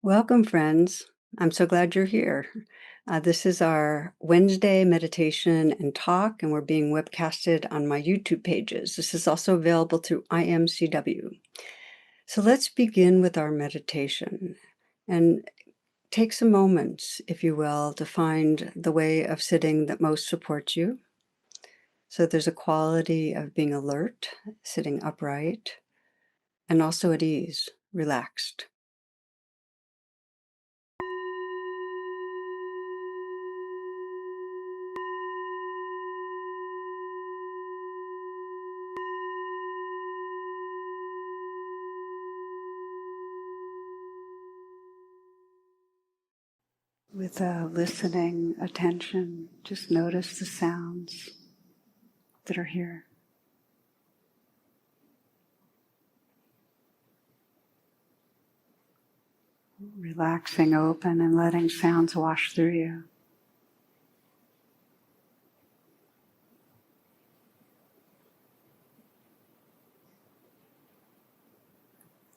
Welcome, friends. I'm so glad you're here. This is our Wednesday meditation and talk, and we're being webcasted on my YouTube pages. This is also available through IMCW. So let's begin with our meditation and take some moments, if you will, to find the way of sitting that most supports you. So there's a quality of being alert, sitting upright, and also at ease, relaxed. With a listening attention, just notice the sounds that are here. Relaxing open and letting sounds wash through you.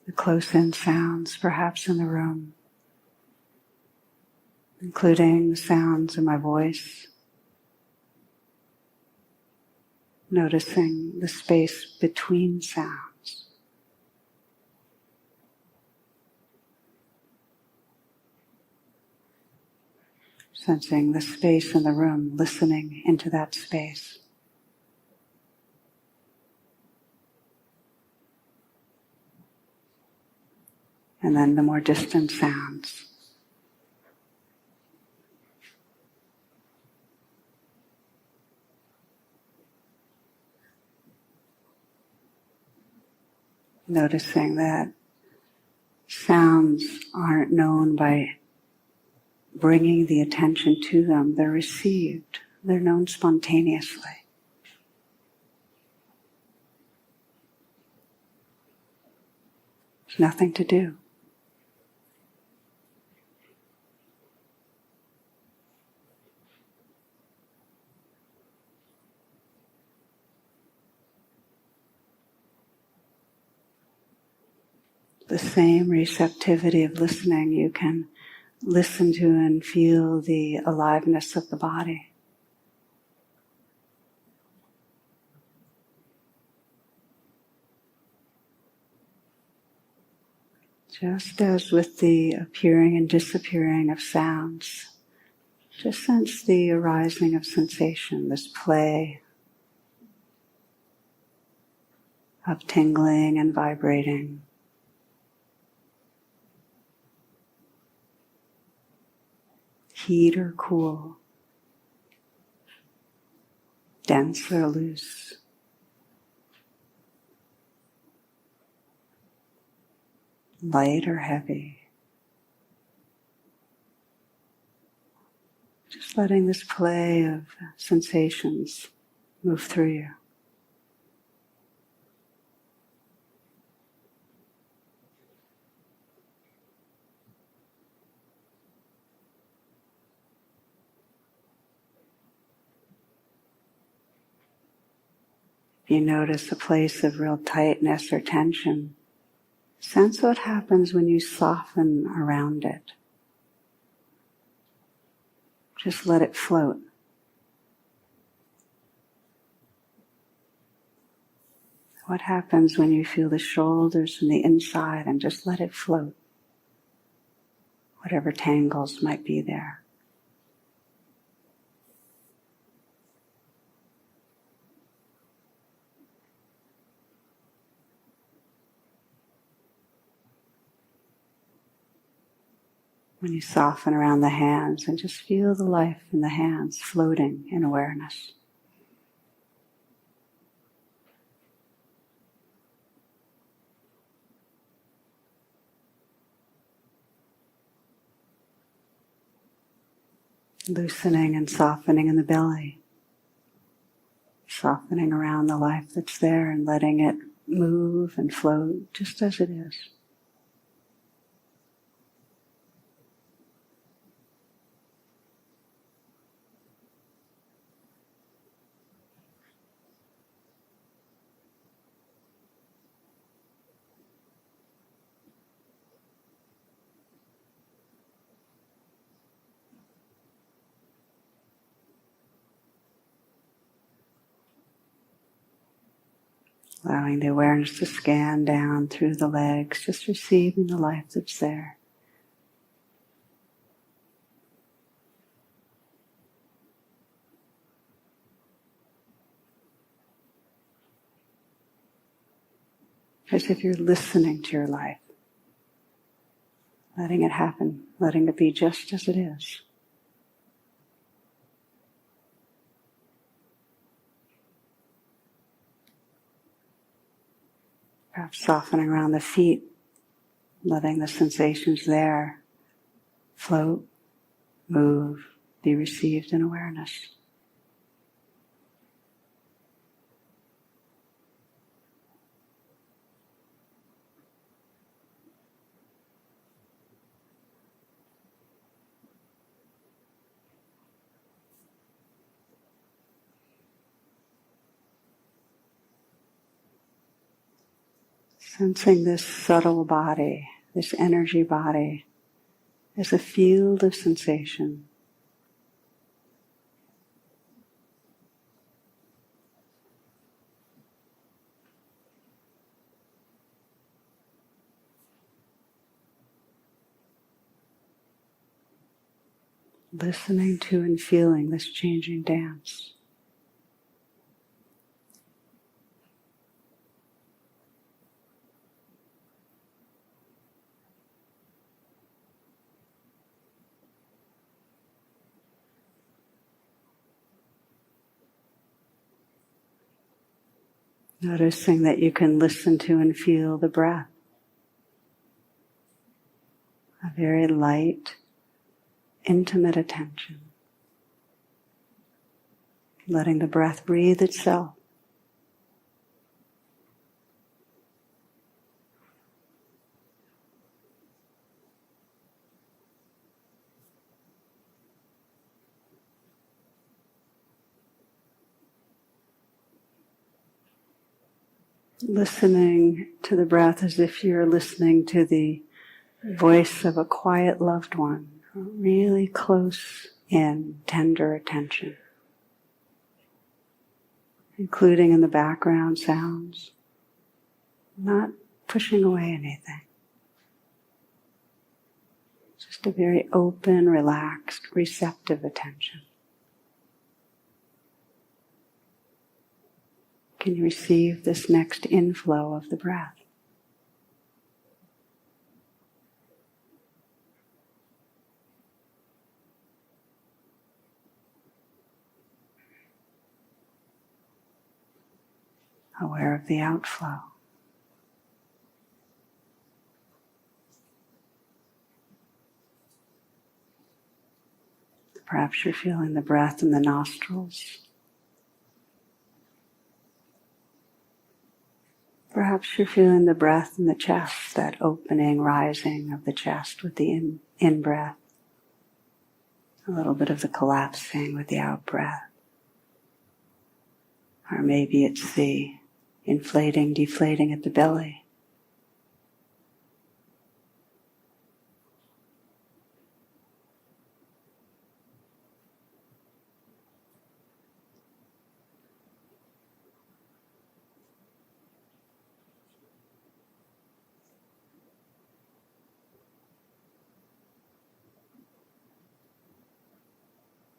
The close-in sounds, perhaps in the room, including the sounds of my voice. Noticing the space between sounds. Sensing the space in the room, listening into that space. And then the more distant sounds. Noticing that sounds aren't known by bringing the attention to them. They're received. They're known spontaneously. There's nothing to do. The same receptivity of listening, you can listen to and feel the aliveness of the body. Just as with the appearing and disappearing of sounds, just sense the arising of sensation, this play of tingling and vibrating. Heat or cool, dense or loose. Light or heavy. Just letting this play of sensations move through you. If you notice a place of real tightness or tension, sense what happens when you soften around it. Just let it float. What happens when you feel the shoulders from the inside and just let it float? Whatever tangles might be there. When you soften around the hands and just feel the life in the hands floating in awareness. Loosening and softening in the belly. Softening around the life that's there and letting it move and float just as it is. Allowing the awareness to scan down through the legs, just receiving the life that's there. As if you're listening to your life. Letting it happen, letting it be just as it is. Perhaps softening around the feet, letting the sensations there float, move, be received in awareness. Sensing this subtle body, this energy body, as a field of sensation. Listening to and feeling this changing dance. Noticing that you can listen to and feel the breath. A very light, intimate attention. Letting the breath breathe itself. Listening to the breath as if you're listening to the voice of a quiet loved one, really close in, tender attention, including in the background sounds, not pushing away anything. Just a very open, relaxed, receptive attention. Can you receive this next inflow of the breath? Aware of the outflow. Perhaps you're feeling the breath in the nostrils. Perhaps you're feeling the breath in the chest, that opening, rising of the chest with the in-breath. A little bit of the collapsing with the out-breath. Or maybe it's the inflating, deflating at the belly.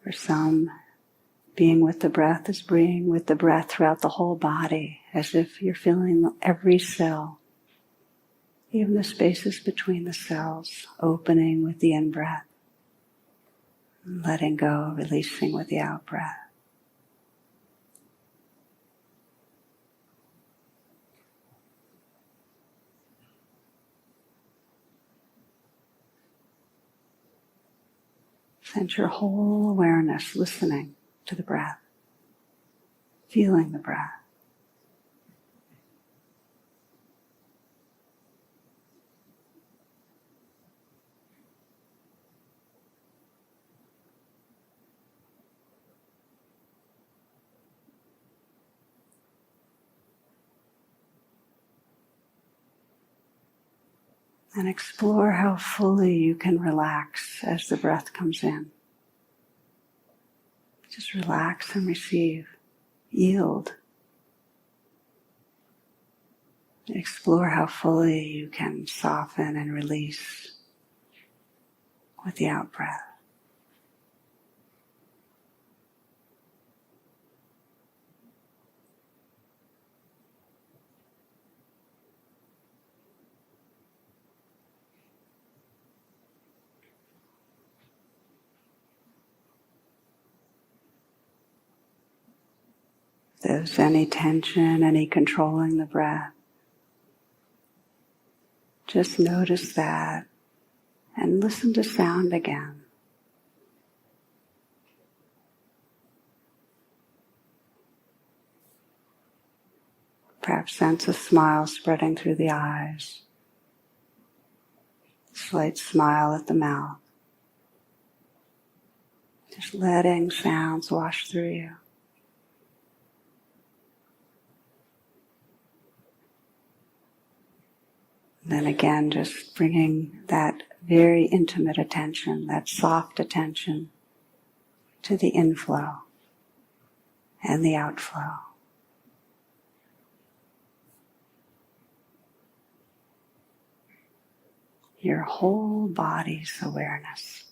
For some, being with the breath is being with the breath throughout the whole body, as if you're feeling every cell, even the spaces between the cells, opening with the in-breath, letting go, releasing with the out-breath. Sense your whole awareness listening to the breath, feeling the breath. And explore how fully you can relax as the breath comes in. Just relax and receive. Yield. Explore how fully you can soften and release with the out-breath. If there's any tension, any controlling the breath, just notice that and listen to sound again. Perhaps sense a smile spreading through the eyes, slight smile at the mouth. Just letting sounds wash through you. Then again, just bringing that very intimate attention, that soft attention to the inflow and the outflow. Your whole body's awareness.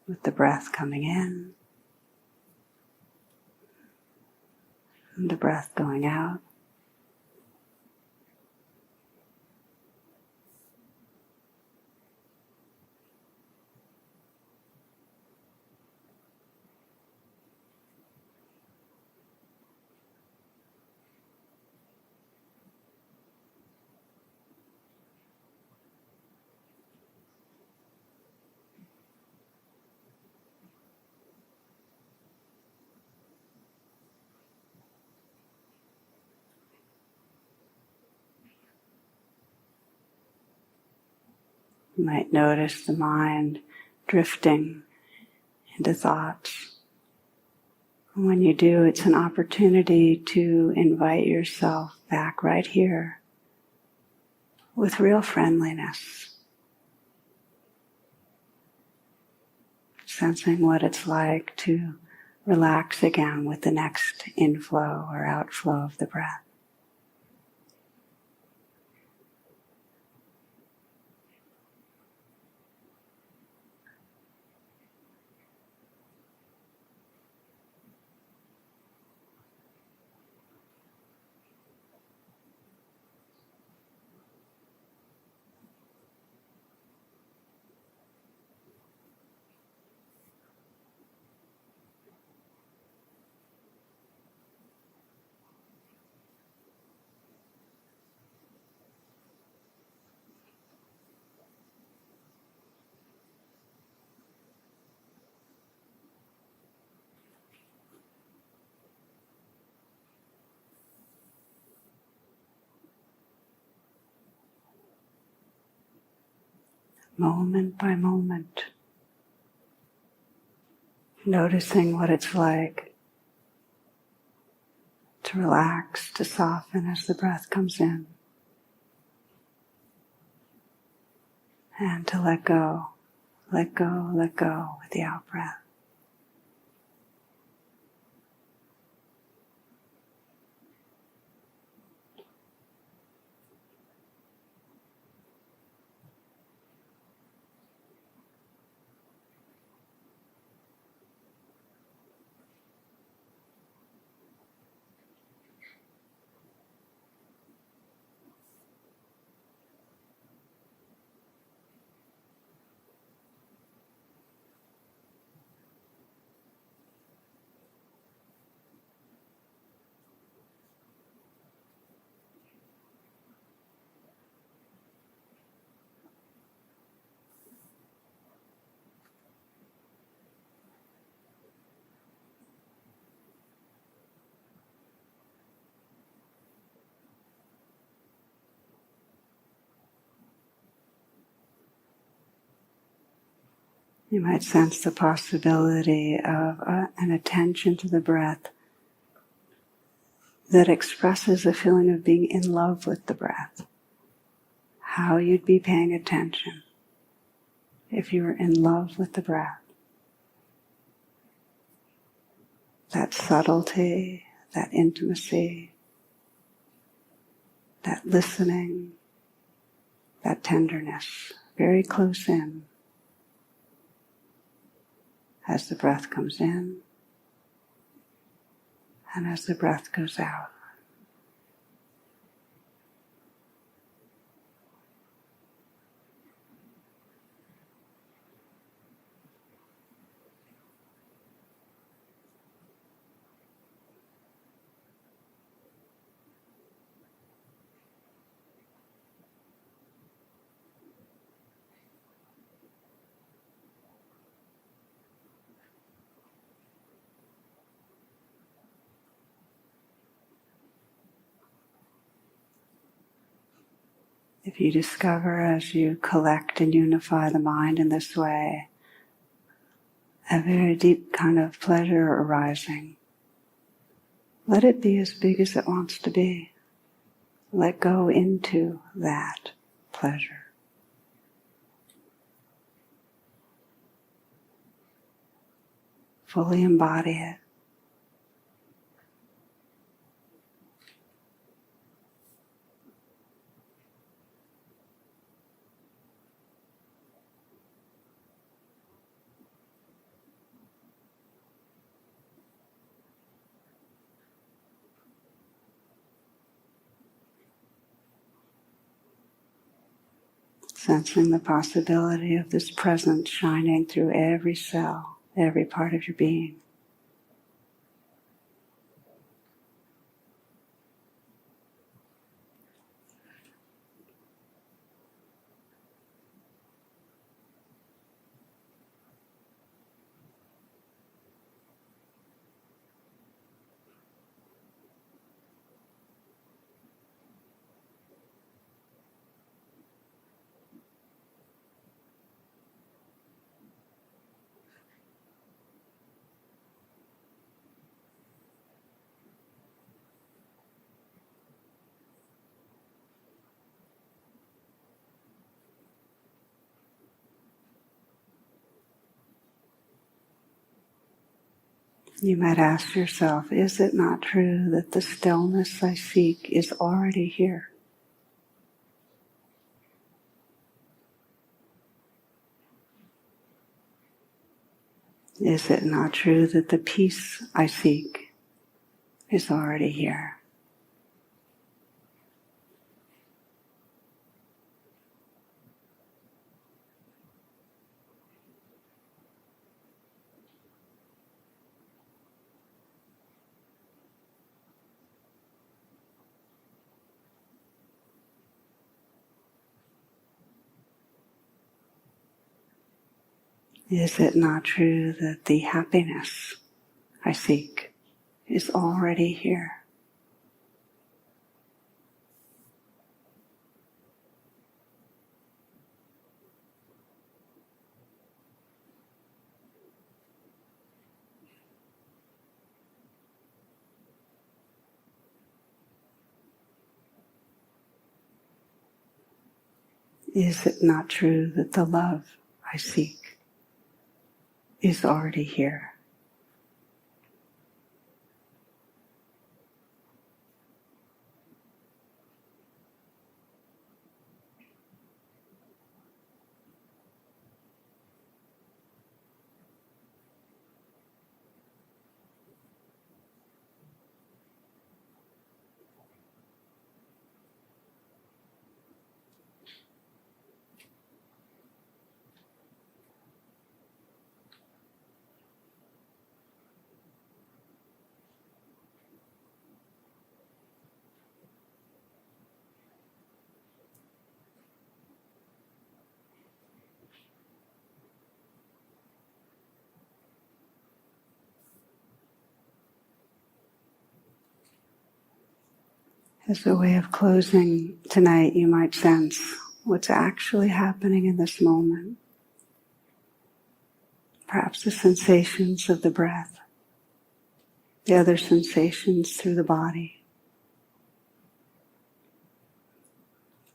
With the breath coming in, and the breath going out. You might notice the mind drifting into thoughts. And when you do, it's an opportunity to invite yourself back right here with real friendliness, sensing what it's like to relax again with the next inflow or outflow of the breath. Moment by moment, noticing what it's like to relax, to soften as the breath comes in, and to let go with the out-breath. You might sense the possibility of an attention to the breath that expresses a feeling of being in love with the breath. How you'd be paying attention if you were in love with the breath. that subtlety, that intimacy, that listening, that tenderness, very close in as the breath comes in and as the breath goes out. If you discover as you collect and unify the mind in this way, a very deep kind of pleasure arising, let it be as big as it wants to be. Let go into that pleasure. Fully embody it. Sensing the possibility of this presence shining through every cell, every part of your being. You might ask yourself, is it not true that the stillness I seek is already here? Is it not true that the peace I seek is already here? Is it not true that the happiness I seek is already here? Is it not true that the love I seek is already here? As a way of closing tonight, you might sense what's actually happening in this moment. Perhaps the sensations of the breath, the other sensations through the body,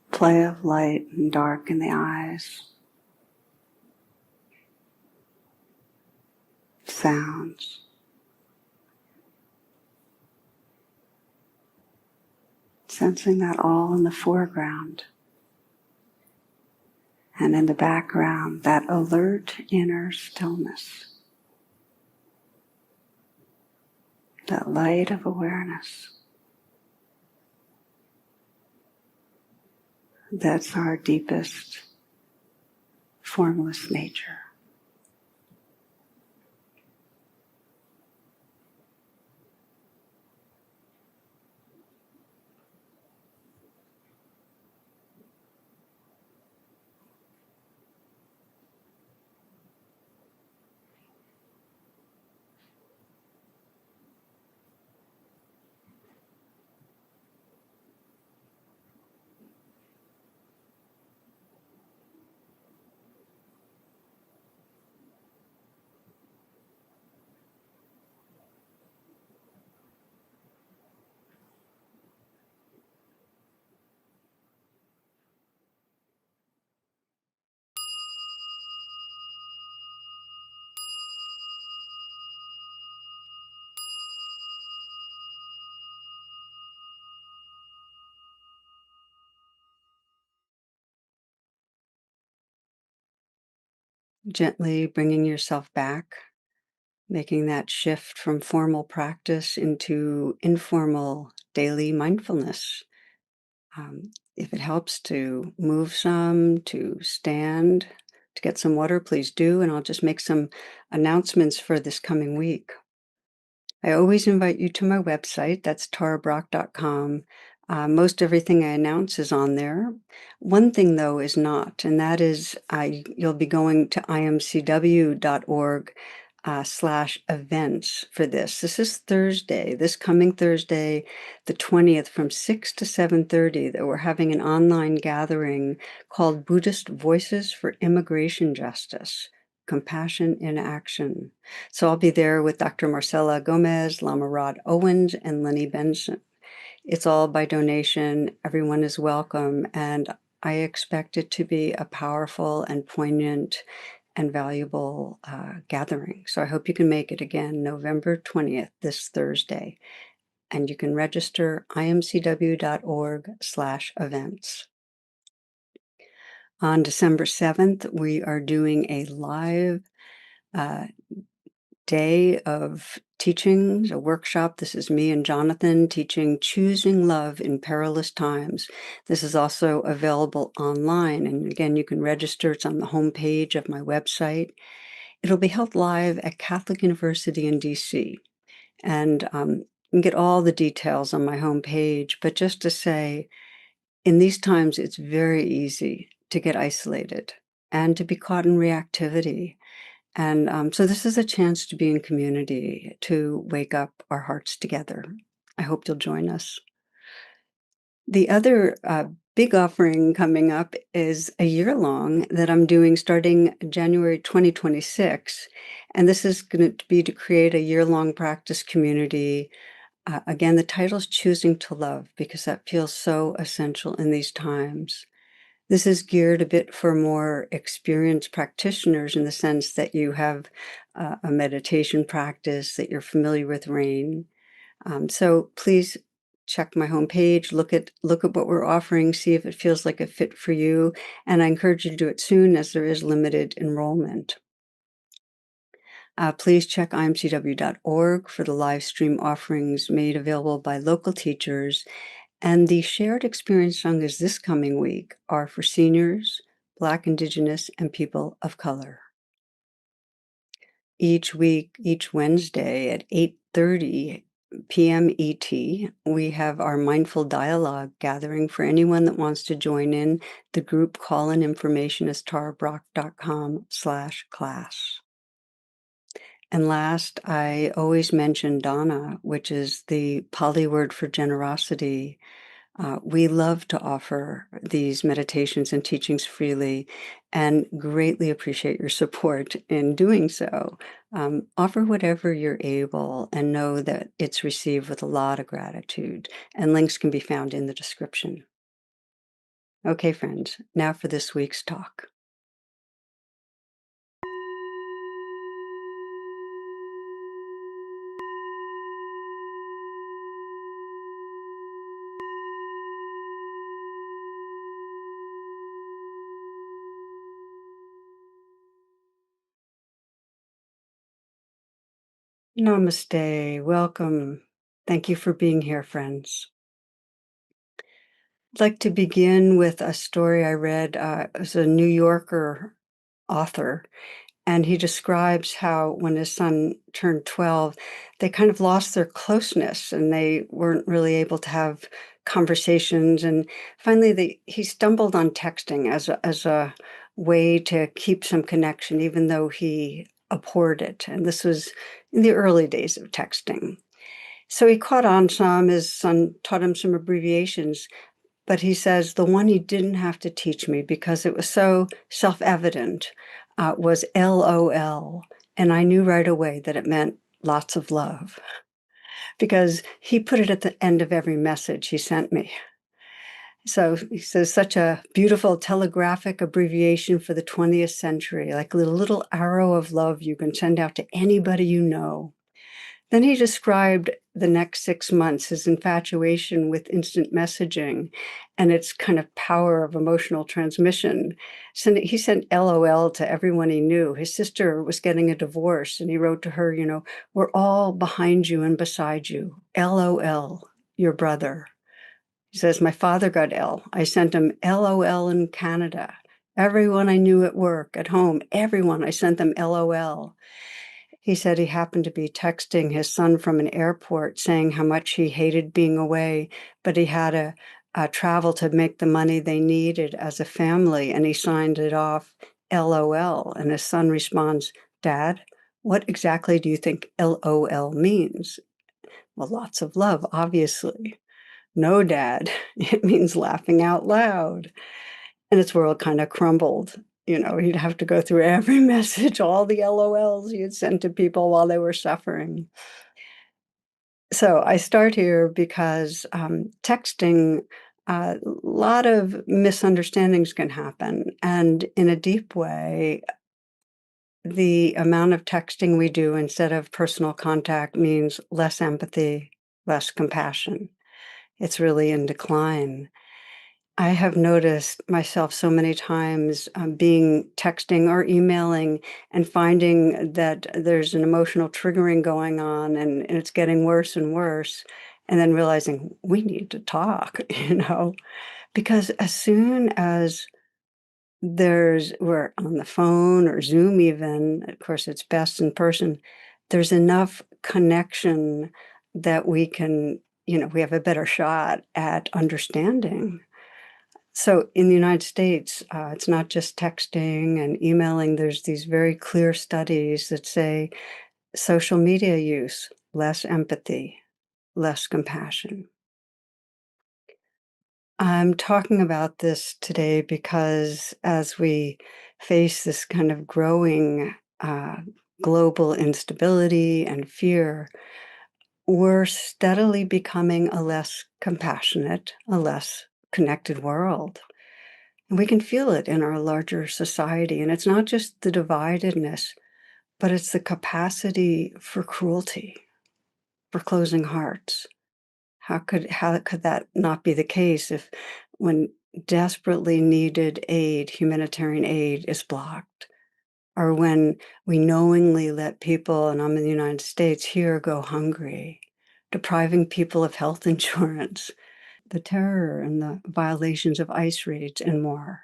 play of light and dark in the eyes, sounds, Sensing that all in the foreground. And in the background, that alert inner stillness. That light of awareness. That's our deepest, formless nature. Gently bringing yourself back, making that shift from formal practice into informal daily mindfulness. If it helps to move some, to stand, to get some water, please do. And I'll just make some announcements for this coming week. I always invite you to my website. That's tarabrach.com. Most everything I announce is on there. One thing, though, is not, and that is you'll be going to imcw.org /events for this. This is Thursday, this coming Thursday, the 20th, from 6 to 7:30, that we're having an online gathering called Buddhist Voices for Immigration Justice, Compassion in Action. So I'll be there with Dr. Marcela Gomez, Lama Rod Owens, and Lenny Benson. It's all by donation. Everyone is welcome, and I expect it to be a powerful and poignant and valuable gathering. So I hope you can make it again, November 20th, this Thursday. And you can register imcw.org/events. On December 7th, we are doing a live day of teachings, a workshop. This is me and Jonathan teaching Choosing Love in Perilous Times. This is also available online. And again, you can register. It's on the homepage of my website. It'll be held live at Catholic University in DC. And you can get all the details on my homepage. But just to say, in these times, it's very easy to get isolated and to be caught in reactivity. And so this is a chance to be in community, to wake up our hearts together. I hope you'll join us. The other big offering coming up is a year-long that I'm doing starting January 2026. And this is going to be to create a year-long practice community. Again, the title is Choosing to Love, because that feels so essential in these times. This is geared a bit for more experienced practitioners, in the sense that you have a meditation practice, that you're familiar with RAIN. So please check my homepage, look at what we're offering, see if it feels like a fit for you. And I encourage you to do it soon, as there is limited enrollment. Please check imcw.org for the live stream offerings made available by local teachers. And the shared experience Sanghas this coming week are for seniors, Black, Indigenous, and people of color. Each week, each Wednesday at 8:30 p.m. ET, we have our mindful dialogue gathering. For anyone that wants to join in, the group call-in information is tarabrach.com/class. And last, I always mention Dana, which is the Pali word for generosity. We love to offer these meditations and teachings freely, and greatly appreciate your support in doing so. Offer whatever you're able, and know that it's received with a lot of gratitude, and links can be found in the description. Okay, friends, now for this week's talk. Namaste. Welcome. Thank you for being here, friends. I'd like to begin with a story I read. It was a New Yorker author, and he describes how when his son turned 12, they kind of lost their closeness and they weren't really able to have conversations. And finally, he stumbled on texting as a way to keep some connection, even though he abhorred it. And this was in the early days of texting. So he caught on some. His son taught him some abbreviations, but he says the one he didn't have to teach me because it was so self-evident was LOL. And I knew right away that it meant lots of love because he put it at the end of every message he sent me. So he says, such a beautiful telegraphic abbreviation for the 20th century, like a little arrow of love you can send out to anybody you know. Then he described the next 6 months, his infatuation with instant messaging and its kind of power of emotional transmission. So he sent LOL to everyone he knew. His sister was getting a divorce, and he wrote to her, we're all behind you and beside you. LOL, your brother. He says, my father got ill. I sent him LOL in Canada. Everyone I knew at work, at home, everyone, I sent them LOL. He said he happened to be texting his son from an airport saying how much he hated being away, but he had a travel to make the money they needed as a family, and he signed it off LOL. And his son responds, Dad, what exactly do you think LOL means? Well, lots of love, obviously. No, Dad, it means laughing out loud. And his world kind of crumbled. He'd have to go through every message, all the LOLs he had sent to people while they were suffering. So I start here because texting, a lot of misunderstandings can happen. And in a deep way, the amount of texting we do instead of personal contact means less empathy, less compassion. It's really in decline. I have noticed myself so many times being texting or emailing and finding that there's an emotional triggering going on and it's getting worse and worse. And then realizing we need to talk, because as soon as we're on the phone or Zoom, even, of course, it's best in person, there's enough connection that we have a better shot at understanding. So in the United States, it's not just texting and emailing. There's these very clear studies that say social media use, less empathy, less compassion. I'm talking about this today because as we face this kind of growing global instability and fear, we're steadily becoming a less compassionate, a less connected world. And we can feel it in our larger society. And it's not just the dividedness, but it's the capacity for cruelty, for closing hearts. How could that not be the case if when desperately needed aid, humanitarian aid is blocked, or when we knowingly let people, and I'm in the United States, here go hungry, depriving people of health insurance, the terror and the violations of ICE raids and more.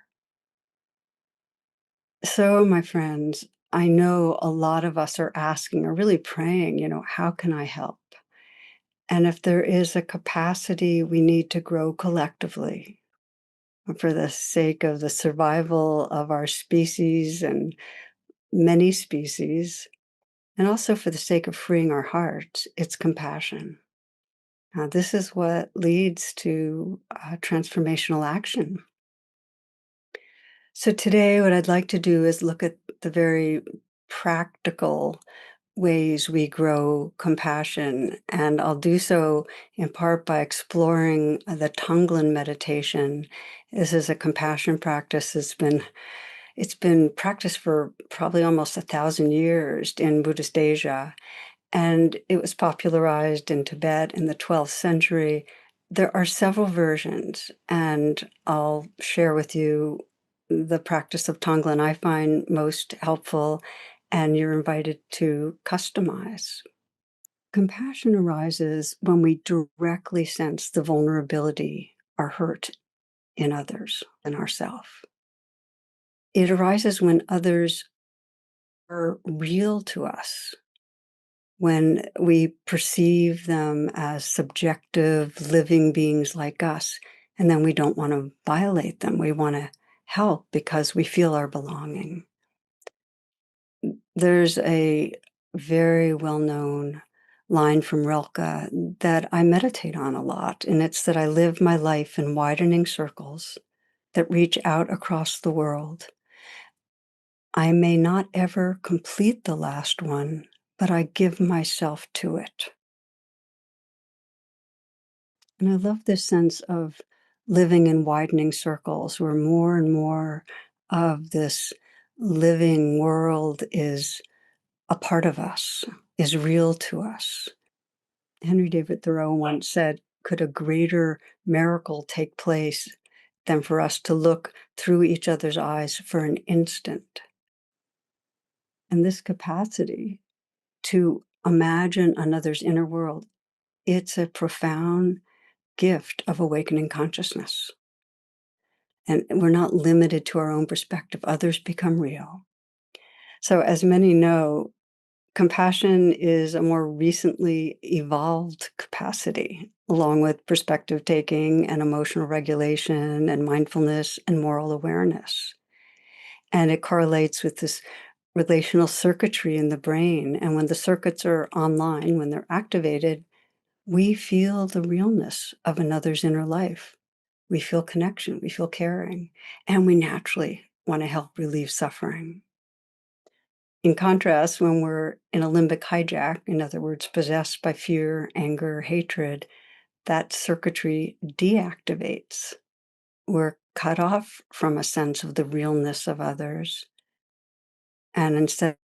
So, my friends, I know a lot of us are asking or really praying, how can I help? And if there is a capacity we need to grow collectively for the sake of the survival of our species and many species, and also for the sake of freeing our hearts, it's compassion. Now, this is what leads to transformational action. So, today, what I'd like to do is look at the very practical ways we grow compassion. And I'll do so in part by exploring the Tonglen meditation. This is a compassion practice it's been practiced for probably almost 1,000 years in Buddhist Asia. And it was popularized in Tibet in the 12th century. There are several versions, and I'll share with you the practice of Tonglen I find most helpful, and you're invited to customize. Compassion arises when we directly sense the vulnerability or hurt in others and ourselves. It arises when others are real to us, when we perceive them as subjective living beings like us, and then we don't want to violate them. We want to help because we feel our belonging. There's a very well-known line from Rilke that I meditate on a lot, and it's that I live my life in widening circles that reach out across the world. I may not ever complete the last one, but I give myself to it. And I love this sense of living in widening circles where more and more of this living world is a part of us, is real to us. Henry David Thoreau once said, "Could a greater miracle take place than for us to look through each other's eyes for an instant?" And this capacity to imagine another's inner world, it's a profound gift of awakening consciousness. And we're not limited to our own perspective. Others become real. So, as many know, compassion is a more recently evolved capacity, along with perspective taking and emotional regulation and mindfulness and moral awareness. And it correlates with this relational circuitry in the brain. And when the circuits are online, when they're activated, we feel the realness of another's inner life. We feel connection, we feel caring, and we naturally want to help relieve suffering. In contrast, when we're in a limbic hijack, in other words, possessed by fear, anger, hatred, that circuitry deactivates. We're cut off from a sense of the realness of others. And instead of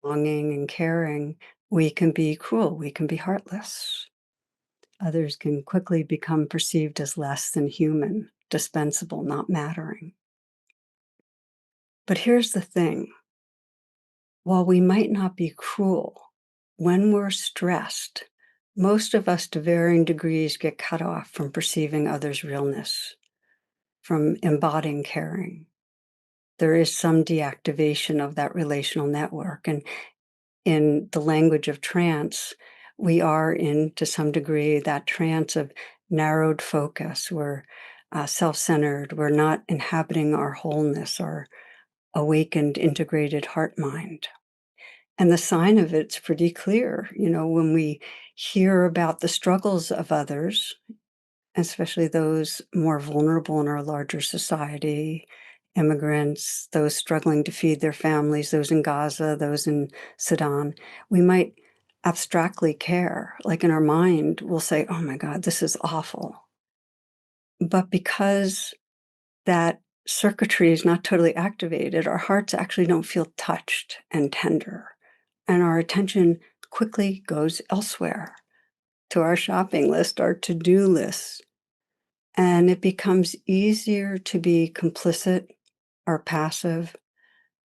belonging and caring, we can be cruel, we can be heartless. Others can quickly become perceived as less than human, dispensable, not mattering. But here's the thing. While we might not be cruel, when we're stressed, most of us to varying degrees get cut off from perceiving others' realness, from embodying caring. There is some deactivation of that relational network. And in the language of trance, we are in, to some degree, that trance of narrowed focus. We're self-centered. We're not inhabiting our wholeness, our awakened, integrated heart-mind. And the sign of it's pretty clear, when we hear about the struggles of others, especially those more vulnerable in our larger society, immigrants, those struggling to feed their families, those in Gaza, those in Sudan, we might abstractly care. Like in our mind, we'll say, "Oh my God, this is awful." But because that circuitry is not totally activated, our hearts actually don't feel touched and tender. And our attention quickly goes elsewhere, to our shopping list, our to-do list. And it becomes easier to be complicit or passive,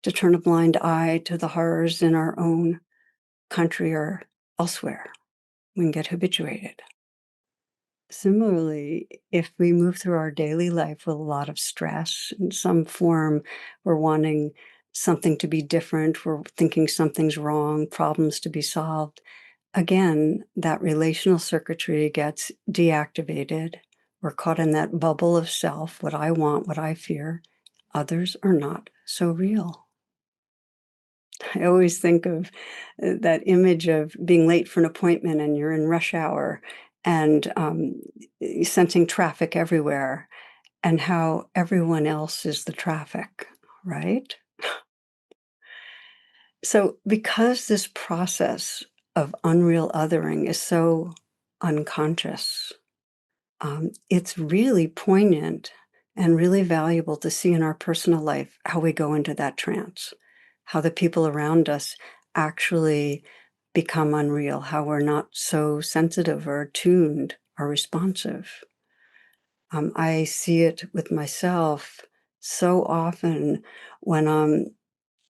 to turn a blind eye to the horrors in our own country or elsewhere. We can get habituated. Similarly, if we move through our daily life with a lot of stress in some form, we're wanting something to be different, we're thinking something's wrong, problems to be solved. Again, that relational circuitry gets deactivated. We're caught in that bubble of self, what I want, what I fear. Others are not so real. I always think of that image of being late for an appointment and you're in rush hour and sensing traffic everywhere and how everyone else is the traffic, right? So because this process of unreal othering is so unconscious, it's really poignant and really valuable to see in our personal life how we go into that trance, how the people around us actually become unreal, how we're not so sensitive or attuned or responsive. I see it with myself so often when I'm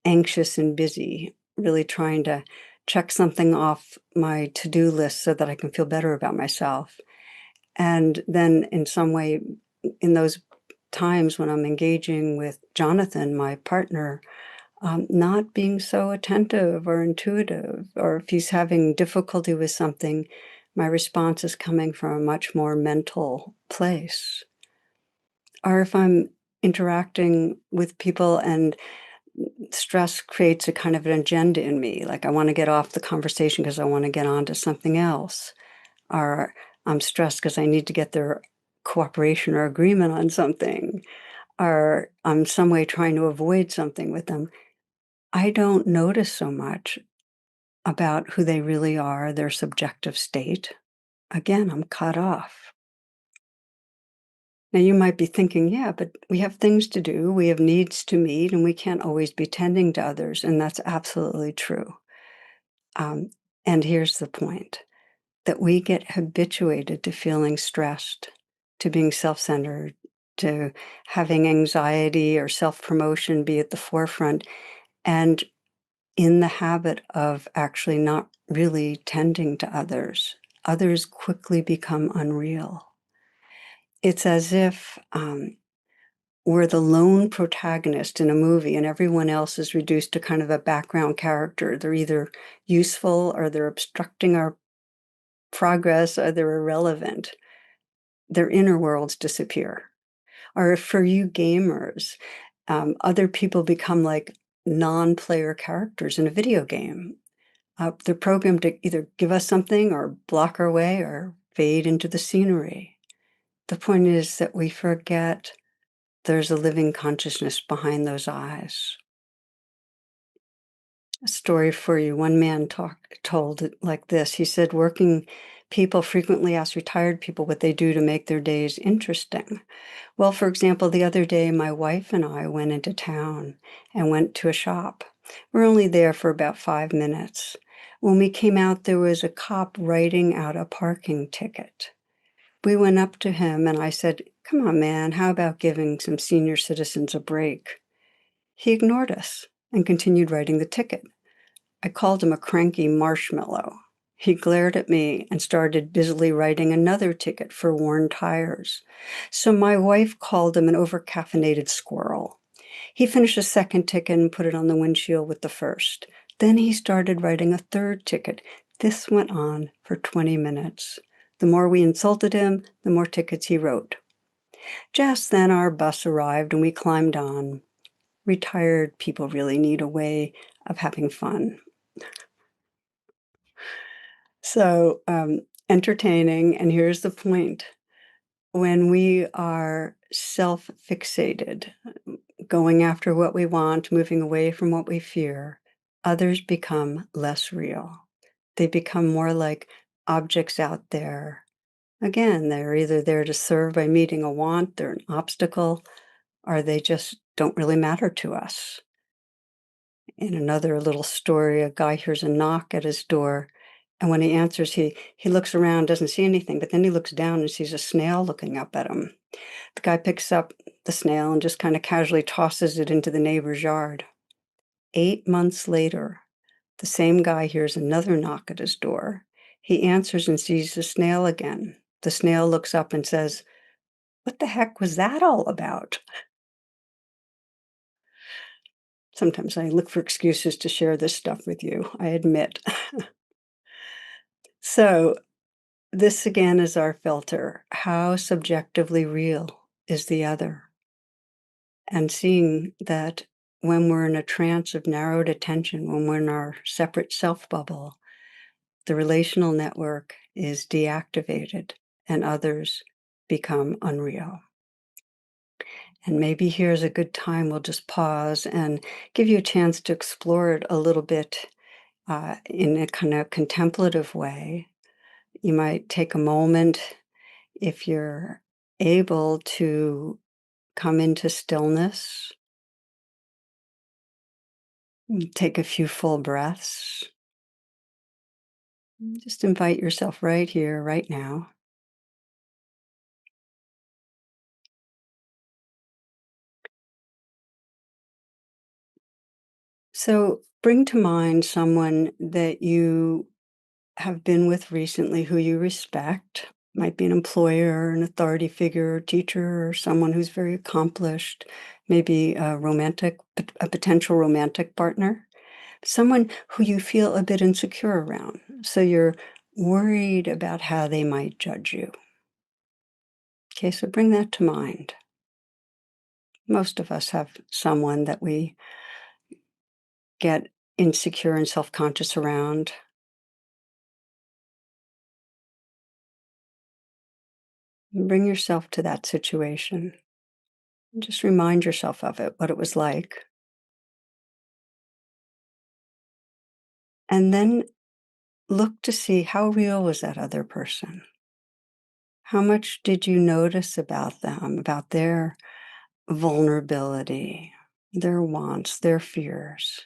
anxious and busy, really trying to check something off my to-do list so that I can feel better about myself. And then in some way, in those times when I'm engaging with Jonathan, my partner, not being so attentive or intuitive, or if he's having difficulty with something, my response is coming from a much more mental place. Or if I'm interacting with people and stress creates a kind of an agenda in me, like I want to get off the conversation because I want to get on to something else, or I'm stressed because I need to get their cooperation or agreement on something, or I'm some way trying to avoid something with them. I don't notice so much about who they really are, their subjective state. Again, I'm cut off. Now, you might be thinking, yeah, but we have things to do, we have needs to meet, and we can't always be tending to others. And that's absolutely true. Um, and here's the point, that we get habituated to feeling stressed, to being self centered, to having anxiety or self promotion be at the forefront, and in the habit of actually not really tending to others. Others quickly become unreal. It's as if we're the lone protagonist in a movie and everyone else is reduced to kind of a background character. They're either useful or they're obstructing our progress or they're irrelevant. Their inner worlds disappear. Or for you gamers, other people become like non-player characters in a video game. They're programmed to either give us something or block our way or fade into the scenery. The point is that we forget there's a living consciousness behind those eyes. A story for you. One man told it like this. He said, working people frequently ask retired people what they do to make their days interesting. Well, for example, the other day, my wife and I went into town and went to a shop. We're only there for about 5 minutes. When we came out, there was a cop writing out a parking ticket. We went up to him and I said, "Come on, man, how about giving some senior citizens a break?" He ignored us and continued writing the ticket. I called him a cranky marshmallow. He glared at me and started busily writing another ticket for worn tires. So my wife called him an overcaffeinated squirrel. He finished a second ticket and put it on the windshield with the first. Then he started writing a third ticket. This went on for 20 minutes. The more we insulted him, the more tickets he wrote. Just then our bus arrived and we climbed on. Retired people really need a way of having fun. So, entertaining, and here's the point. When we are self-fixated, going after what we want, moving away from what we fear, others become less real. They become more like objects out there. Again, they're either there to serve by meeting a want, they're an obstacle, or they just don't really matter to us. In another little story, a guy hears a knock at his door, and when he answers, he looks around, doesn't see anything, but then he looks down and sees a snail looking up at him. The guy picks up the snail and just kind of casually tosses it into the neighbor's yard. 8 months later, the same guy hears another knock at his door. He answers and sees the snail again. The snail looks up and says, "What the heck was that all about?" Sometimes I look for excuses to share this stuff with you, I admit. So, this again is our filter. How subjectively real is the other? And seeing that when we're in a trance of narrowed attention, when we're in our separate self bubble, the relational network is deactivated and others become unreal. And maybe here's a good time we'll just pause and give you a chance to explore it a little bit in a kind of contemplative way. You might take a moment if you're able to come into stillness, take a few full breaths. Just invite yourself right here, right now. So, bring to mind someone that you have been with recently who you respect. Might be an employer, an authority figure, teacher, or someone who's very accomplished, maybe a potential romantic partner, someone who you feel a bit insecure around. So you're worried about how they might judge you. Okay, so bring that to mind. Most of us have someone that we get insecure and self conscious around. Bring yourself to that situation. Just remind yourself of it, what it was like. And then look to see how real was that other person? How much did you notice about them, about their vulnerability, their wants, their fears?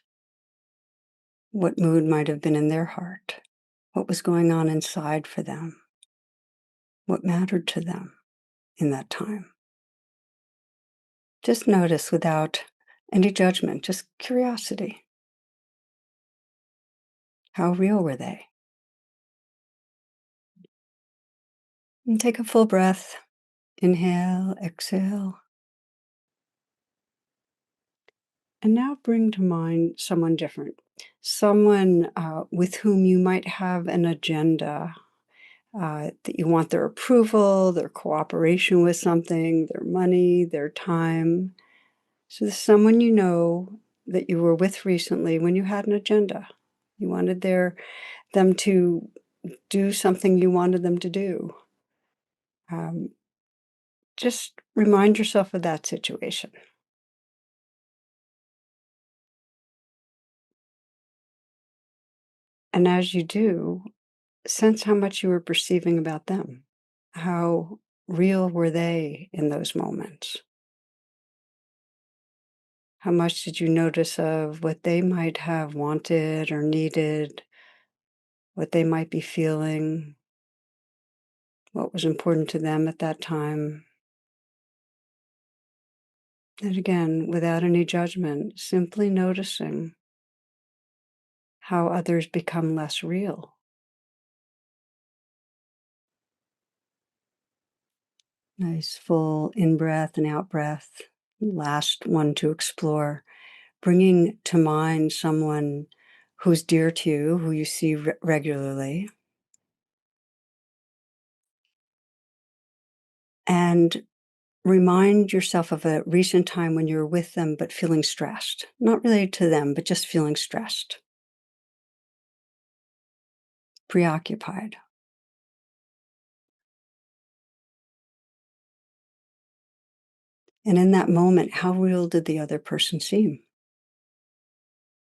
What mood might have been in their heart? What was going on inside for them? What mattered to them in that time? Just notice without any judgment, just curiosity. How real were they? And take a full breath. Inhale, exhale. And now bring to mind someone different, someone with whom you might have an agenda, that you want their approval, their cooperation with something, their money, their time. So this is someone you know that you were with recently when you had an agenda. You wanted them to do something you wanted them to do. Um, just remind yourself of that situation. And as you do, sense how much you were perceiving about them. How real were they in those moments? How much did you notice of what they might have wanted or needed, what they might be feeling, what was important to them at that time? And again, without any judgment, simply noticing how others become less real. Nice full in breath and out breath. Last one to explore. Bringing to mind someone who's dear to you, who you see regularly, and remind yourself of a recent time when you were with them but feeling stressed. Not related to them, but just feeling stressed, preoccupied. And in that moment, how real did the other person seem?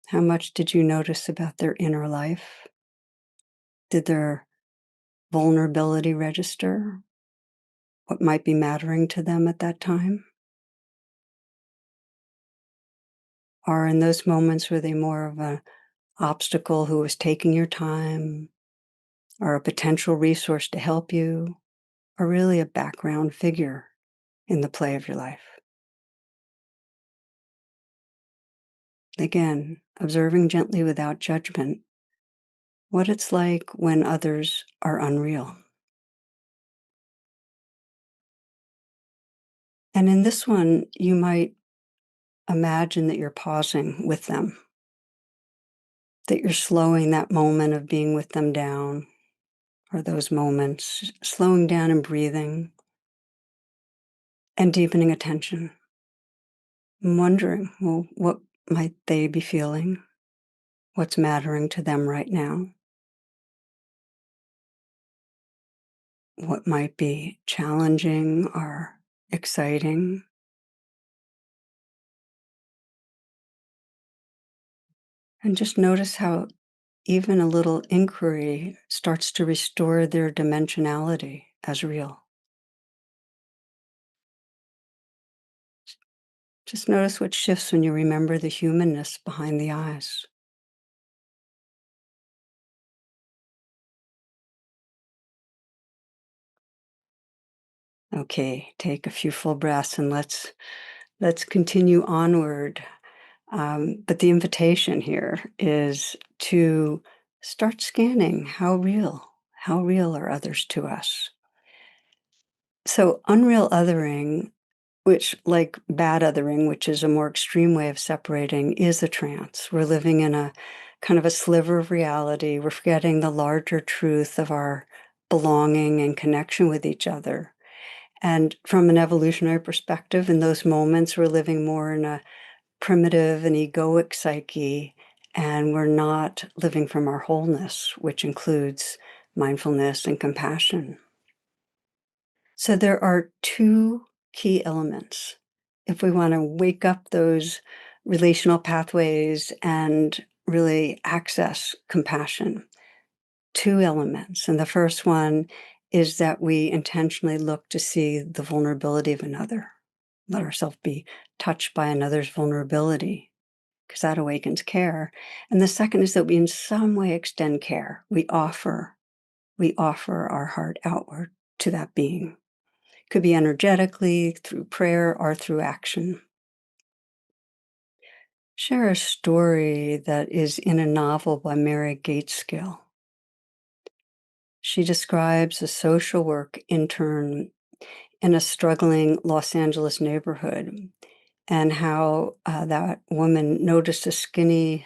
How much did you notice about their inner life? Did their vulnerability register? What might be mattering to them at that time? Or in those moments, were they more of an obstacle who was taking your time, or a potential resource to help you, or really a background figure in the play of your life? Again, observing gently without judgment what it's like when others are unreal. And in this one, you might imagine that you're pausing with them, that you're slowing that moment of being with them down, or those moments, slowing down and breathing and deepening attention. I'm wondering, well, what might they be feeling? What's mattering to them right now? What might be challenging or exciting? And just notice how even a little inquiry starts to restore their dimensionality as real. Just notice what shifts when you remember the humanness behind the eyes. Okay, take a few full breaths and let's continue onward. But the invitation here is to start scanning how real are others to us? So unreal othering, which like bad othering, which is a more extreme way of separating, is a trance. We're living in a kind of a sliver of reality. We're forgetting the larger truth of our belonging and connection with each other. And from an evolutionary perspective, in those moments, we're living more in a primitive and egoic psyche, and we're not living from our wholeness, which includes mindfulness and compassion. So there are two key elements if we want to wake up those relational pathways and really access compassion. Two elements. And the first one is that we intentionally look to see the vulnerability of another, let ourselves be touched by another's vulnerability, because that awakens care. And the second is that we in some way extend care. We offer our heart outward to that being. Could be energetically, through prayer, or through action. Share a story that is in a novel by Mary Gateskill. She describes a social work intern in a struggling Los Angeles neighborhood and how that woman noticed a skinny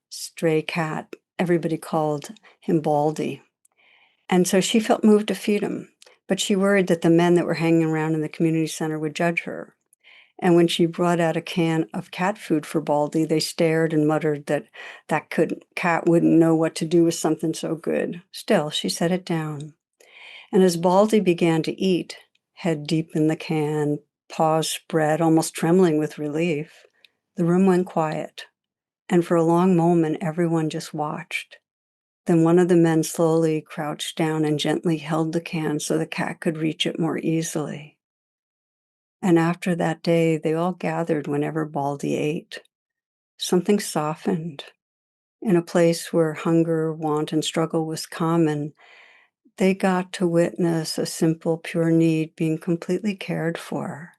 stray cat. Everybody called him Baldy. And so she felt moved to feed him, but she worried that the men that were hanging around in the community center would judge her. And when she brought out a can of cat food for Baldy, they stared and muttered that cat wouldn't know what to do with something so good. Still, she set it down. And as Baldy began to eat, head deep in the can, paws spread, almost trembling with relief, the room went quiet. And for a long moment, everyone just watched. Then one of the men slowly crouched down and gently held the can so the cat could reach it more easily. And after that day, they all gathered whenever Baldy ate. Something softened. In a place where hunger, want, and struggle was common, they got to witness a simple, pure need being completely cared for.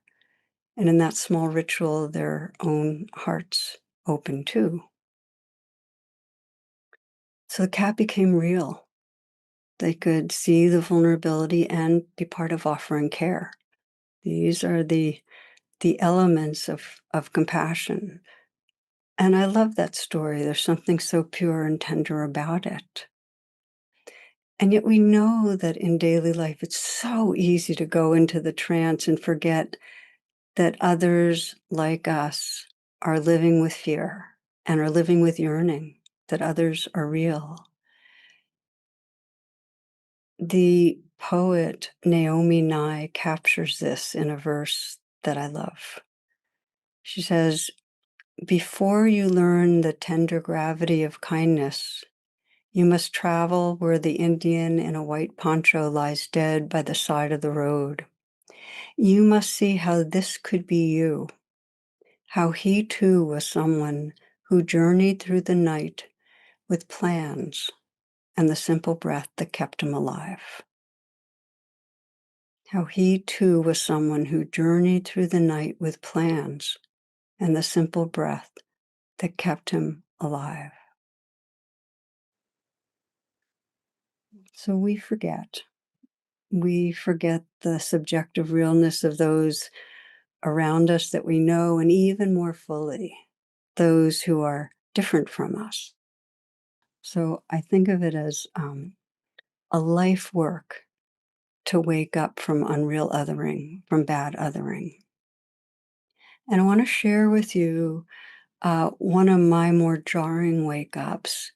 And in that small ritual, their own hearts opened too. So the cat became real. They could see the vulnerability and be part of offering care. These are the elements of compassion. And I love that story. There's something so pure and tender about it. And yet we know that in daily life, it's so easy to go into the trance and forget that others like us are living with fear and are living with yearning, that others are real. The poet Naomi Nye captures this in a verse that I love. She says, "Before you learn the tender gravity of kindness, you must travel where the Indian in a white poncho lies dead by the side of the road. You must see how this could be you, how he too was someone who journeyed through the night with plans and the simple breath that kept him alive." How he too was someone who journeyed through the night with plans and the simple breath that kept him alive. So we forget. We forget the subjective realness of those around us that we know, and even more fully, those who are different from us. So I think of it as a life work to wake up from unreal othering, from bad othering. And I want to share with you one of my more jarring wake ups.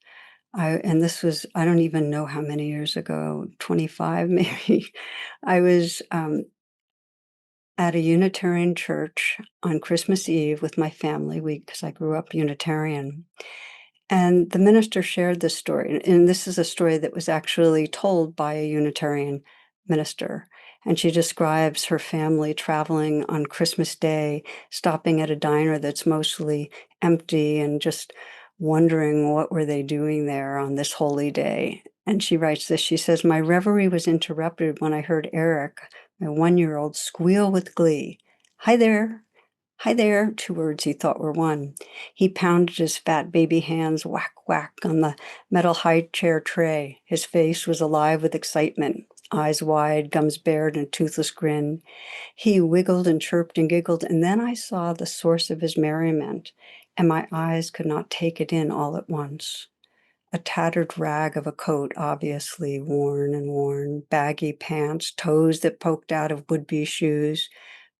And this was, I don't even know how many years ago, 25 maybe. I was at a Unitarian church on Christmas Eve with my family, because I grew up Unitarian. And the minister shared this story, and this is a story that was actually told by a Unitarian minister. And she describes her family traveling on Christmas Day, stopping at a diner that's mostly empty and just wondering what were they doing there on this holy day. And she writes this, she says, "My reverie was interrupted when I heard Eric, my 1-year-old, squeal with glee. 'Hi there, "Hi there," 2 words he thought were one. He pounded his fat baby hands whack, whack on the metal high chair tray. His face was alive with excitement, eyes wide, gums bared in a toothless grin. He wiggled and chirped and giggled, and then I saw the source of his merriment, and my eyes could not take it in all at once. A tattered rag of a coat, obviously worn and worn, baggy pants, toes that poked out of would-be shoes,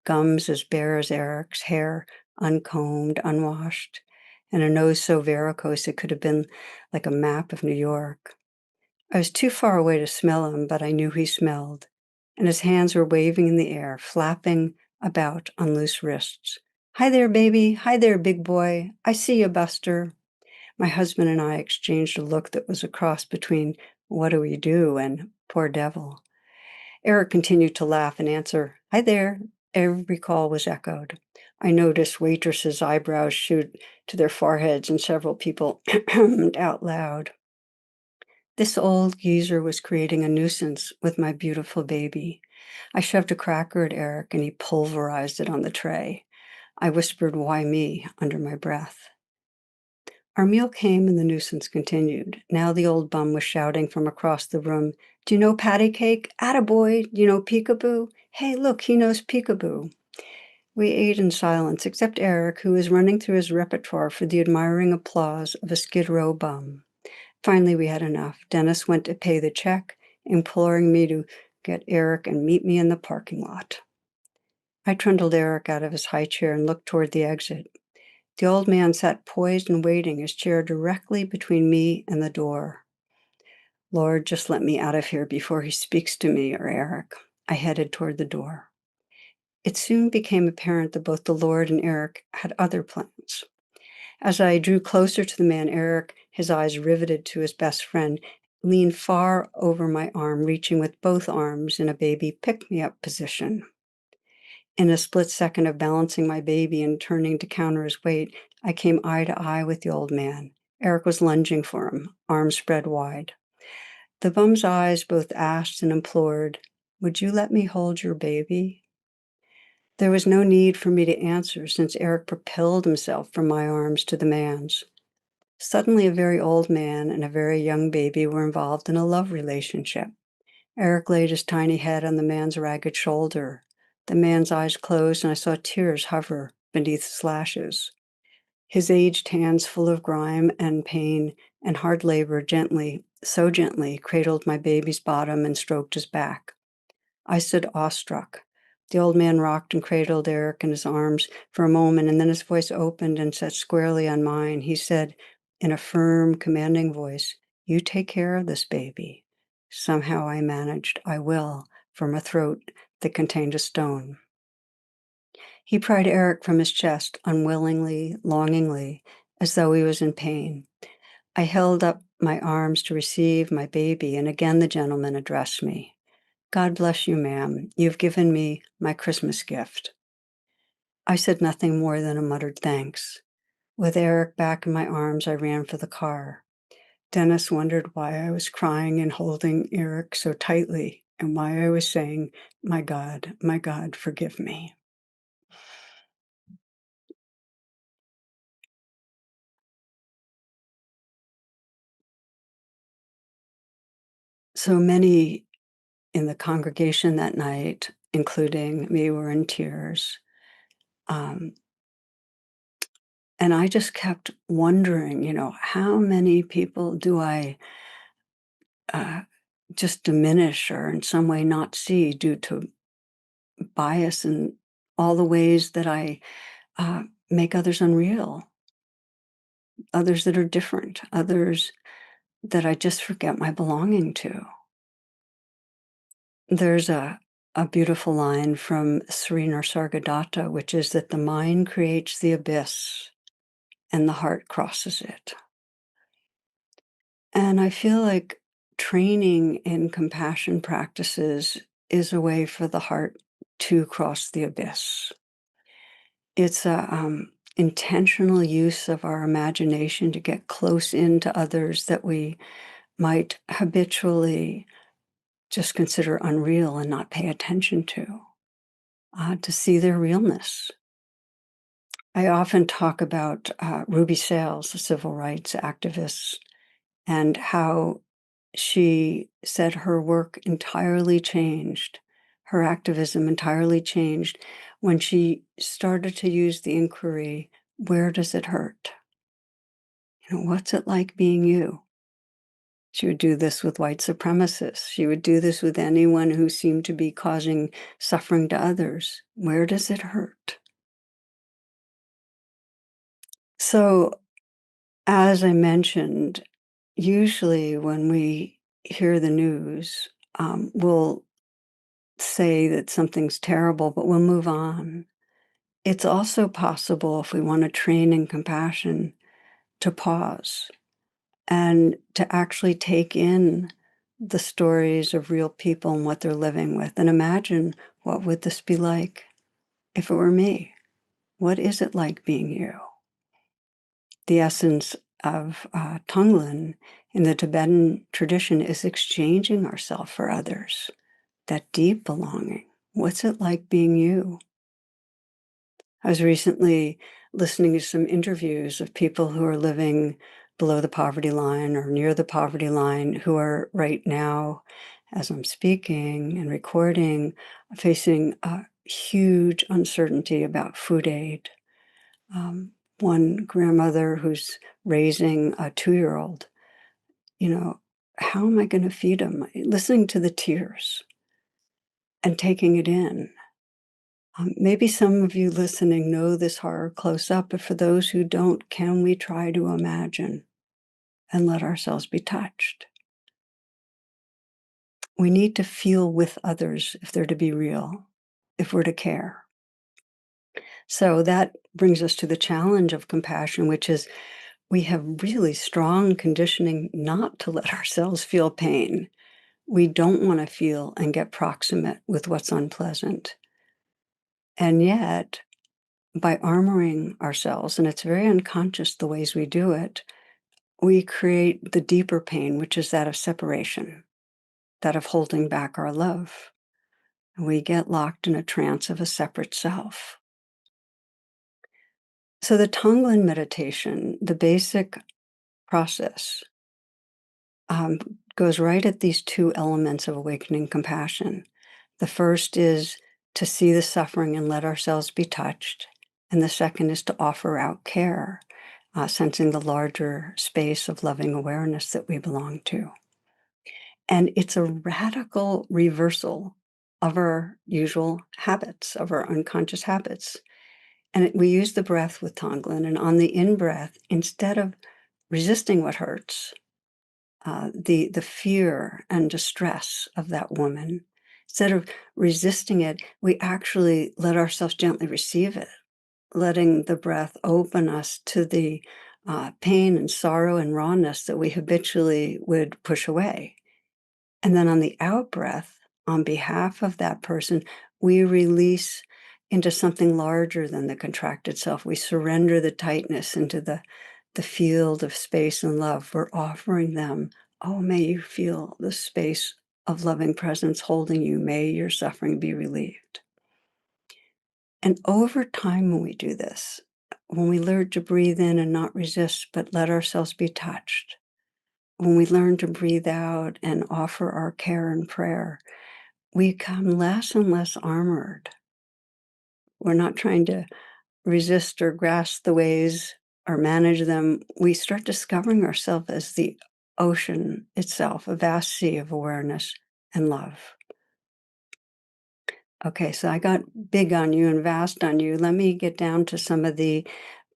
gums as bare as Eric's, hair uncombed, unwashed, and a nose so varicose it could have been like a map of New York. I was too far away to smell him, but I knew he smelled, and his hands were waving in the air, flapping about on loose wrists. "Hi there, baby. Hi there, big boy. I see you, Buster." My husband and I exchanged a look that was a cross between "what do we do" and "poor devil." Eric continued to laugh and answer, "Hi there." Every call was echoed. I noticed waitresses' eyebrows shoot to their foreheads, and several people out loud. This old geezer was creating a nuisance with my beautiful baby. I shoved a cracker at Eric, and he pulverized it on the tray. I whispered, "Why me?" under my breath. Our meal came and the nuisance continued. Now the old bum was shouting from across the room, "Do you know patty cake? Attaboy! Do you know peekaboo? Hey, look, he knows peekaboo." We ate in silence, except Eric, who was running through his repertoire for the admiring applause of a Skid Row bum. Finally, we had enough. Dennis went to pay the check, imploring me to get Eric and meet me in the parking lot. I trundled Eric out of his high chair and looked toward the exit. The old man sat poised and waiting, his chair directly between me and the door. "Lord, just let me out of here before he speaks to me or Eric." I headed toward the door. It soon became apparent that both the Lord and Eric had other plans. As I drew closer to the man, Eric, his eyes riveted to his best friend, leaned far over my arm, reaching with both arms in a baby pick-me-up position. In a split second of balancing my baby and turning to counter his weight, I came eye to eye with the old man. Eric was lunging for him, arms spread wide. The bum's eyes both asked and implored, "Would you let me hold your baby?" There was no need for me to answer, since Eric propelled himself from my arms to the man's. Suddenly, a very old man and a very young baby were involved in a love relationship. Eric laid his tiny head on the man's ragged shoulder. The man's eyes closed, and I saw tears hover beneath his lashes. His aged hands, full of grime and pain and hard labor, gently, so gently, cradled my baby's bottom and stroked his back. I stood awestruck. The old man rocked and cradled Eric in his arms for a moment, and then his voice opened and sat squarely on mine. He said, in a firm, commanding voice, "You take care of this baby." Somehow I managed, "I will," from a throat that contained a stone. He pried Eric from his chest, unwillingly, longingly, as though he was in pain. I held up my arms to receive my baby, and again the gentleman addressed me. "God bless you, ma'am. You've given me my Christmas gift." I said nothing more than a muttered thanks. With Eric back in my arms, I ran for the car. Dennis wondered why I was crying and holding Eric so tightly, and why I was saying, my God, forgive me." So many in the congregation that night, including me, were in tears. Um, and I just kept wondering, how many people do I uh, just diminish or in some way not see due to bias and all the ways that I make others unreal, others that are different, others that I just forget my belonging to. There's a beautiful line from Sri Nisargadatta, which is that the mind creates the abyss and the heart crosses it. And I feel like training in compassion practices is a way for the heart to cross the abyss. It's a intentional use of our imagination to get close into others that we might habitually just consider unreal and not pay attention to see their realness. I often talk about Ruby Sales, a civil rights activist, and how she said her work entirely changed, her activism entirely changed when she started to use the inquiry, where does it hurt? What's it like being you? She would do this with white supremacists. She would do this with anyone who seemed to be causing suffering to others. Where does it hurt? So, as I mentioned, usually when we hear the news, we'll say that something's terrible, but we'll move on. It's also possible, if we want to train in compassion, to pause and to actually take in the stories of real people and what they're living with, and imagine, what would this be like if it were me? What is it like being you? The essence of Tonglen in the Tibetan tradition is exchanging ourselves for others, that deep belonging. What's it like being you? I was recently listening to some interviews of people who are living below the poverty line or near the poverty line, who are right now, as I'm speaking and recording, facing a huge uncertainty about food aid. One grandmother who's raising a 2-year-old, how am I going to feed him? Listening to the tears and taking it in. Maybe some of you listening know this horror close up, but for those who don't, can we try to imagine and let ourselves be touched? We need to feel with others if they're to be real, if we're to care. So that brings us to the challenge of compassion, which is we have really strong conditioning not to let ourselves feel pain. We don't want to feel and get proximate with what's unpleasant. And yet, by armoring ourselves, and it's very unconscious the ways we do it, we create the deeper pain, which is that of separation, that of holding back our love. And we get locked in a trance of a separate self. So the Tonglen meditation, the basic process, goes right at these two elements of awakening compassion. The first is to see the suffering and let ourselves be touched. And the second is to offer out care, sensing the larger space of loving awareness that we belong to. And it's a radical reversal of our usual habits, of our unconscious habits. And we use the breath with Tonglen. And on the in-breath, instead of resisting what hurts, the fear and distress of that woman, instead of resisting it, we actually let ourselves gently receive it, letting the breath open us to the pain and sorrow and rawness that we habitually would push away. And then on the out breath, on behalf of that person, we release into something larger than the contracted self. We surrender the tightness into the field of space and love. We're offering them, oh, may you feel the space of loving presence holding you. May your suffering be relieved. And over time, when we do this, when we learn to breathe in and not resist, but let ourselves be touched, when we learn to breathe out and offer our care and prayer, we become less and less armored. We're not trying to resist or grasp the ways or manage them. We start discovering ourselves as the ocean itself, a vast sea of awareness and love. Okay, so I got big on you and vast on you. Let me get down to some of the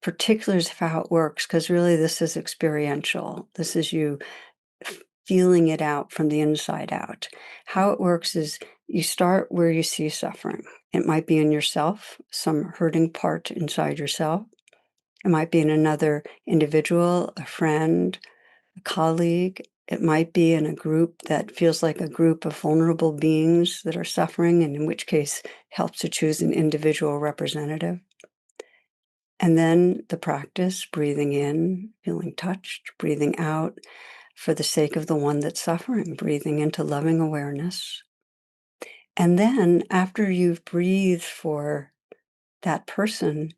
particulars of how it works, because really this is experiential. This is you feeling it out from the inside out. How it works is you start where you see suffering. It might be in yourself, some hurting part inside yourself. It might be in another individual, a friend, a colleague. It might be in a group that feels like a group of vulnerable beings that are suffering, and in which case helps to choose an individual representative. And then the practice, breathing in, feeling touched, breathing out for the sake of the one that's suffering, breathing into loving awareness. And then after you've breathed for that person,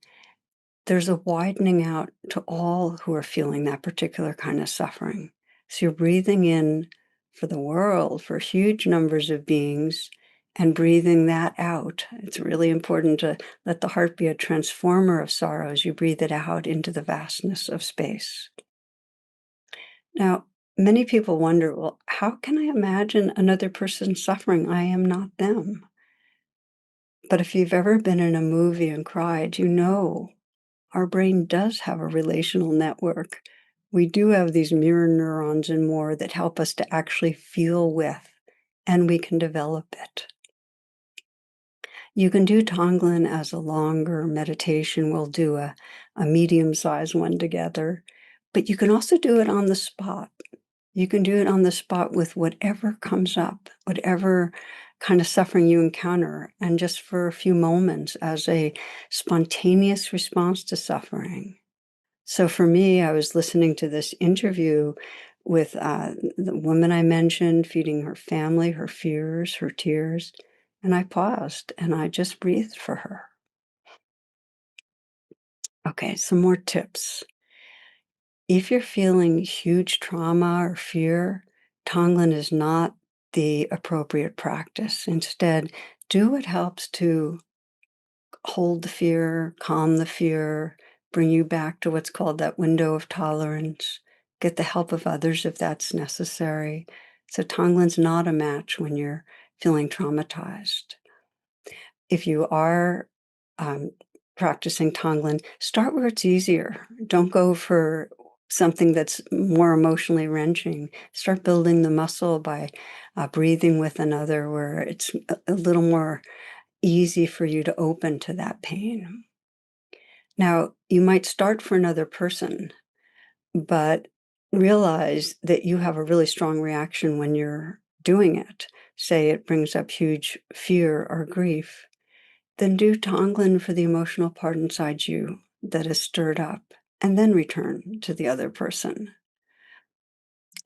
there's a widening out to all who are feeling that particular kind of suffering. So you're breathing in for the world, for huge numbers of beings, and breathing that out. It's really important to let the heart be a transformer of sorrow as you breathe it out into the vastness of space. Now, many people wonder, well, how can I imagine another person suffering? I am not them. But if you've ever been in a movie and cried, you know our brain does have a relational network. We do have these mirror neurons and more that help us to actually feel with, and we can develop it. You can do Tonglen as a longer meditation. We'll do a medium-sized one together, but you can also do it on the spot. You can do it on the spot with whatever comes up, whatever kind of suffering you encounter, and just for a few moments as a spontaneous response to suffering. So for me, I was listening to this interview with the woman I mentioned, feeding her family, her fears, her tears, and I paused and I just breathed for her. Okay, some more tips. If you're feeling huge trauma or fear, Tonglen is not the appropriate practice. Instead, do what helps to hold the fear, calm the fear, bring you back to what's called that window of tolerance. Get the help of others if that's necessary. So Tonglen's not a match when you're feeling traumatized. If you are um, practicing Tonglen, start where it's easier. Don't go for something that's more emotionally wrenching. Start building the muscle by breathing with another where it's a little more easy for you to open to that pain. Now, you might start for another person, but realize that you have a really strong reaction when you're doing it. Say it brings up huge fear or grief, then do Tonglen for the emotional part inside you that is stirred up, and then return to the other person.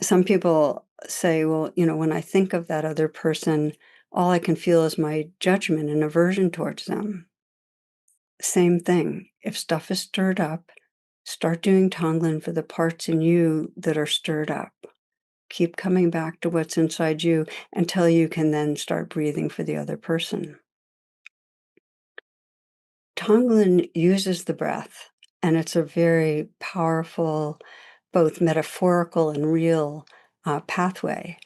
Some people say, well, when I think of that other person, all I can feel is my judgment and aversion towards them. Same thing. If stuff is stirred up, start doing Tonglen for the parts in you that are stirred up. Keep coming back to what's inside you until you can then start breathing for the other person. Tonglen uses the breath, and it's a very powerful, both metaphorical and real pathway.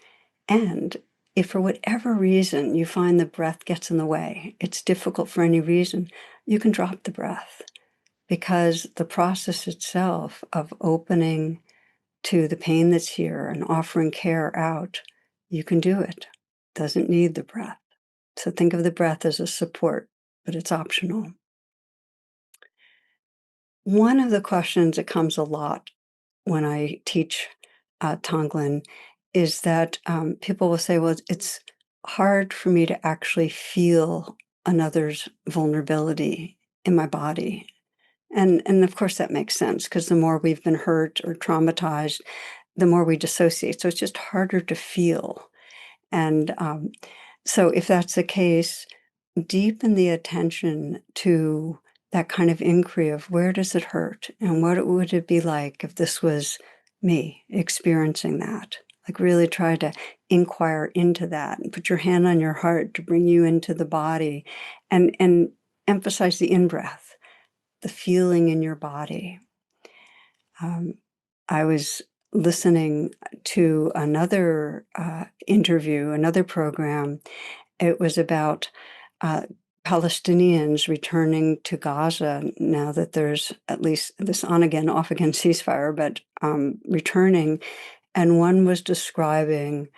And if for whatever reason you find the breath gets in the way, it's difficult for any reason, you can drop the breath. Because the process itself of opening to the pain that's here and offering care out, you can do it. Doesn't need the breath. So think of the breath as a support, but it's optional. One of the questions that comes a lot when I teach Tonglen is that people will say, well, it's hard for me to actually feel another's vulnerability in my body. And of course that makes sense because the more we've been hurt or traumatized, the more we dissociate. So it's just harder to feel. And so if that's the case, deepen the attention to that kind of inquiry of where does it hurt and what would it be like if this was me experiencing that? Like really try to inquire into that and put your hand on your heart to bring you into the body and emphasize the in-breath, the feeling in your body. I was listening to another interview, another program. It was about Palestinians returning to Gaza now that there's at least this on-again, off-again ceasefire, but returning. And one was describing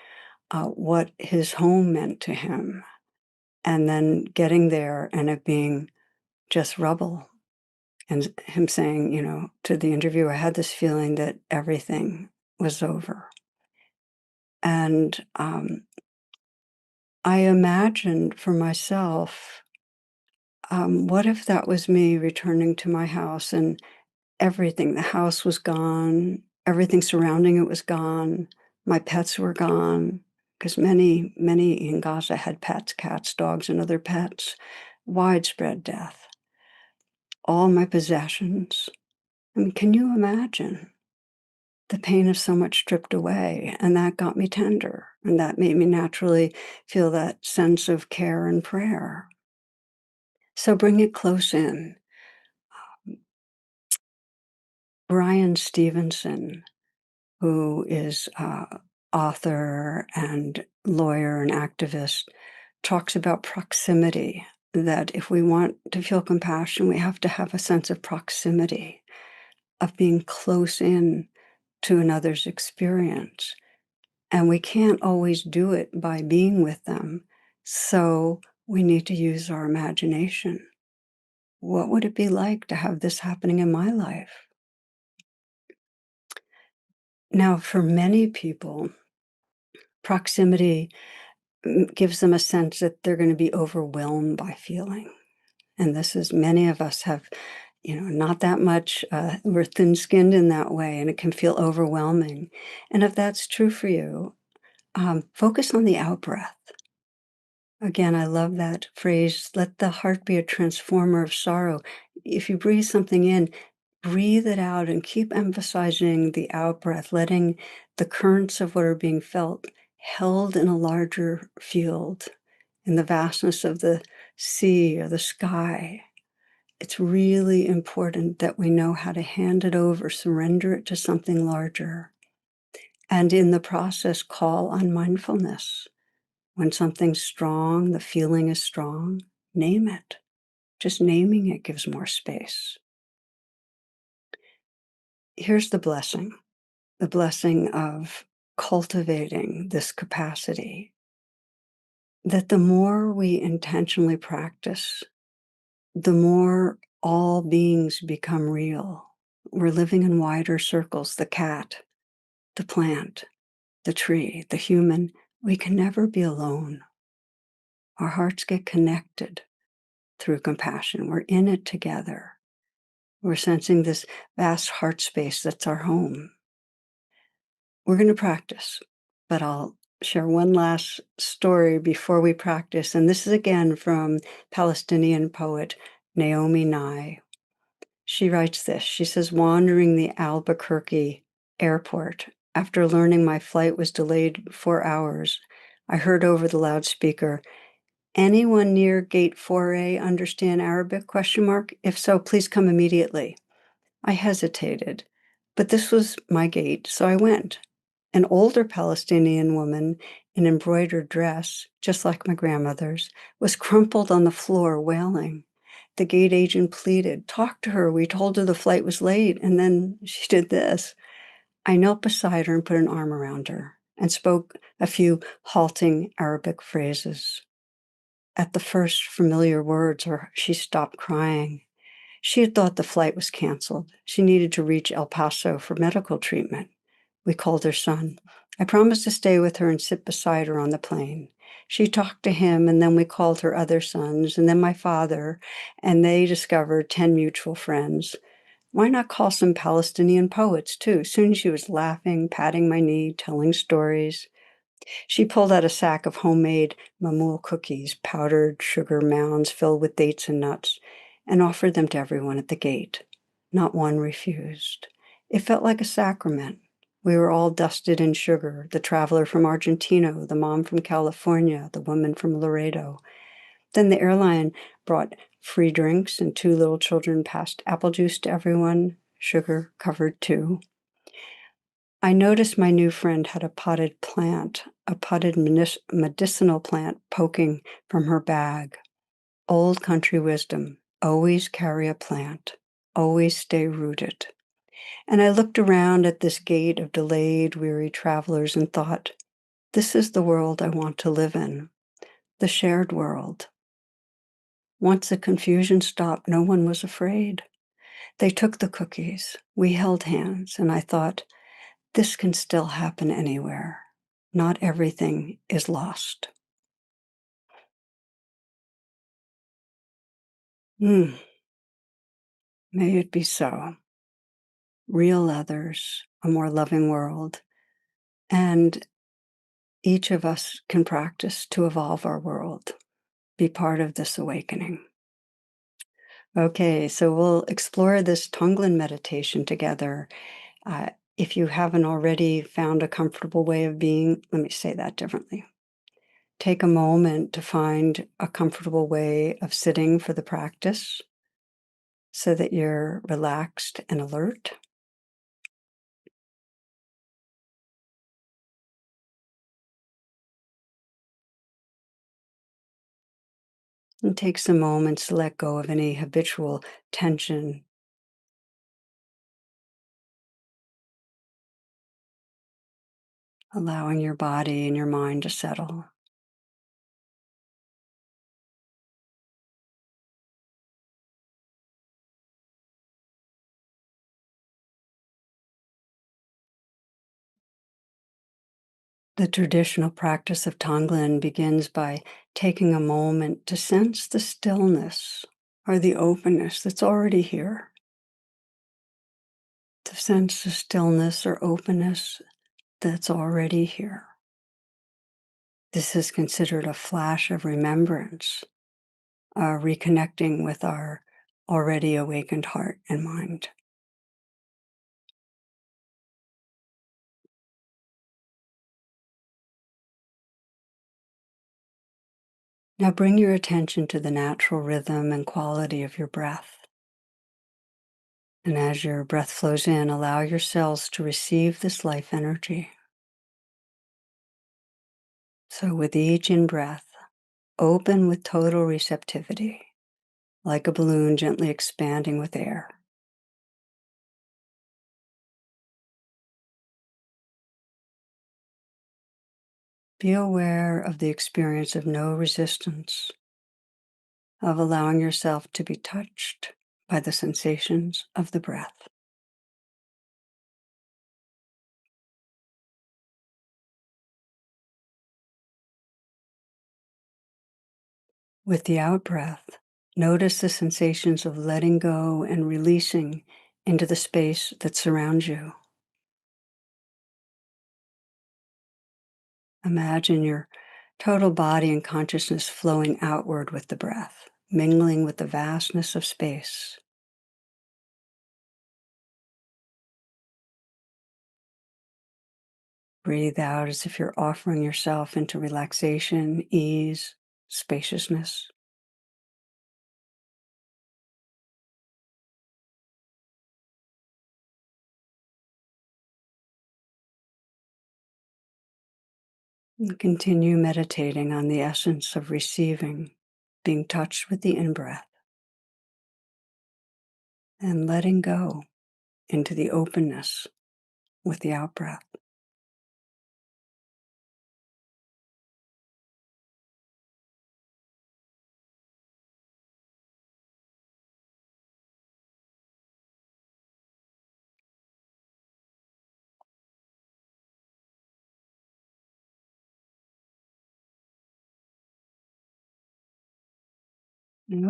what his home meant to him, and then getting there and it being just rubble. And him saying, to the interviewer, I had this feeling that everything was over. And I imagined for myself, what if that was me returning to my house and everything, the house was gone, everything surrounding it was gone, my pets were gone, because many, many in Gaza had pets, cats, dogs, and other pets, widespread death. all my possessions. I mean, can you imagine? The pain is so much stripped away, and that got me tender, and that made me naturally feel that sense of care and prayer. So bring it close in. Brian Stevenson, who is author and lawyer and activist, talks about proximity, that if we want to feel compassion, we have to have a sense of proximity, of being close in to another's experience. And we can't always do it by being with them. So we need to use our imagination. What would it be like to have this happening in my life? Now, for many people, proximity gives them a sense that they're going to be overwhelmed by feeling. And this is, many of us have, not that much, we're thin skinned in that way, and it can feel overwhelming. And if that's true for you, focus on the out breath. Again, I love that phrase, let the heart be a transformer of sorrow. If you breathe something in, breathe it out and keep emphasizing the out breath, letting the currents of what are being felt held in a larger field, in the vastness of the sea or the sky. It's really important that we know how to hand it over, surrender it to something larger, and in the process, call on mindfulness. When something's strong, the feeling is strong, name it. Just naming it gives more space. Here's the blessing of cultivating this capacity, that the more we intentionally practice, the more all beings become real. We're living in wider circles, the cat, the plant, the tree, the human. We can never be alone. Our hearts get connected through compassion. We're in it together. We're sensing this vast heart space that's our home. We're going to practice, but I'll share one last story before we practice. And this is again from Palestinian poet Naomi Nye. She writes this. She says, wandering the Albuquerque airport, after learning my flight was delayed 4 hours, I heard over the loudspeaker, anyone near gate 4A understand Arabic? Question mark. If so, please come immediately. I hesitated, but this was my gate, so I went. An older Palestinian woman in embroidered dress, just like my grandmother's, was crumpled on the floor, wailing. The gate agent pleaded, talk to her. We told her the flight was late. And then she did this. I knelt beside her and put an arm around her and spoke a few halting Arabic phrases. At the first familiar words, she stopped crying. She had thought the flight was canceled. She needed to reach El Paso for medical treatment. We called her son. I promised to stay with her and sit beside her on the plane. She talked to him, and then we called her other sons, and then my father, and they discovered 10 mutual friends. Why not call some Palestinian poets, too? Soon she was laughing, patting my knee, telling stories. She pulled out a sack of homemade mamoul cookies, powdered sugar mounds filled with dates and nuts, and offered them to everyone at the gate. Not one refused. It felt like a sacrament. We were all dusted in sugar, the traveler from Argentina, the mom from California, the woman from Laredo. Then the airline brought free drinks, and 2 little children passed apple juice to everyone, sugar covered too. I noticed my new friend had a potted plant, a potted medicinal plant poking from her bag. Old country wisdom, always carry a plant, always stay rooted. And I looked around at this gate of delayed, weary travelers and thought, this is the world I want to live in, the shared world. Once the confusion stopped, no one was afraid. They took the cookies, we held hands, and I thought, this can still happen anywhere. Not everything is lost. May it be so. Real others, a more loving world, and each of us can practice to evolve our world, be part of this awakening. Okay, so we'll explore this Tonglen meditation together. If you haven't already found a comfortable way of being, let me say that differently. Take a moment to find a comfortable way of sitting for the practice so that you're relaxed and alert. And take some moments to let go of any habitual tension, allowing your body and your mind to settle. The traditional practice of Tonglen begins by taking a moment to sense the stillness or the openness that's already here. To sense the stillness or openness that's already here. This is considered a flash of remembrance, reconnecting with our already awakened heart and mind. Now bring your attention to the natural rhythm and quality of your breath. And as your breath flows in, allow your cells to receive this life energy. So with each in-breath, open with total receptivity, like a balloon gently expanding with air. Be aware of the experience of no resistance, of allowing yourself to be touched by the sensations of the breath. With the out-breath, notice the sensations of letting go and releasing into the space that surrounds you. Imagine your total body and consciousness flowing outward with the breath, mingling with the vastness of space. Breathe out as if you're offering yourself into relaxation, ease, spaciousness. And continue meditating on the essence of receiving, being touched with the in-breath, and letting go into the openness with the out-breath.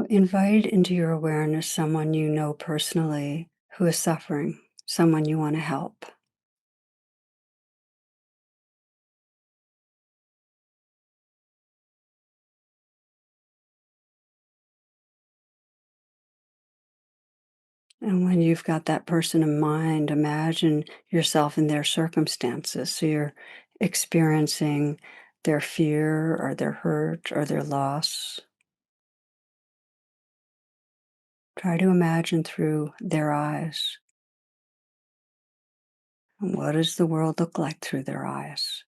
Invite into your awareness someone you know personally who is suffering, someone you want to help. And when you've got that person in mind, imagine yourself in their circumstances. So you're experiencing their fear or their hurt or their loss. Try to imagine through their eyes. And what does the world look like through their eyes?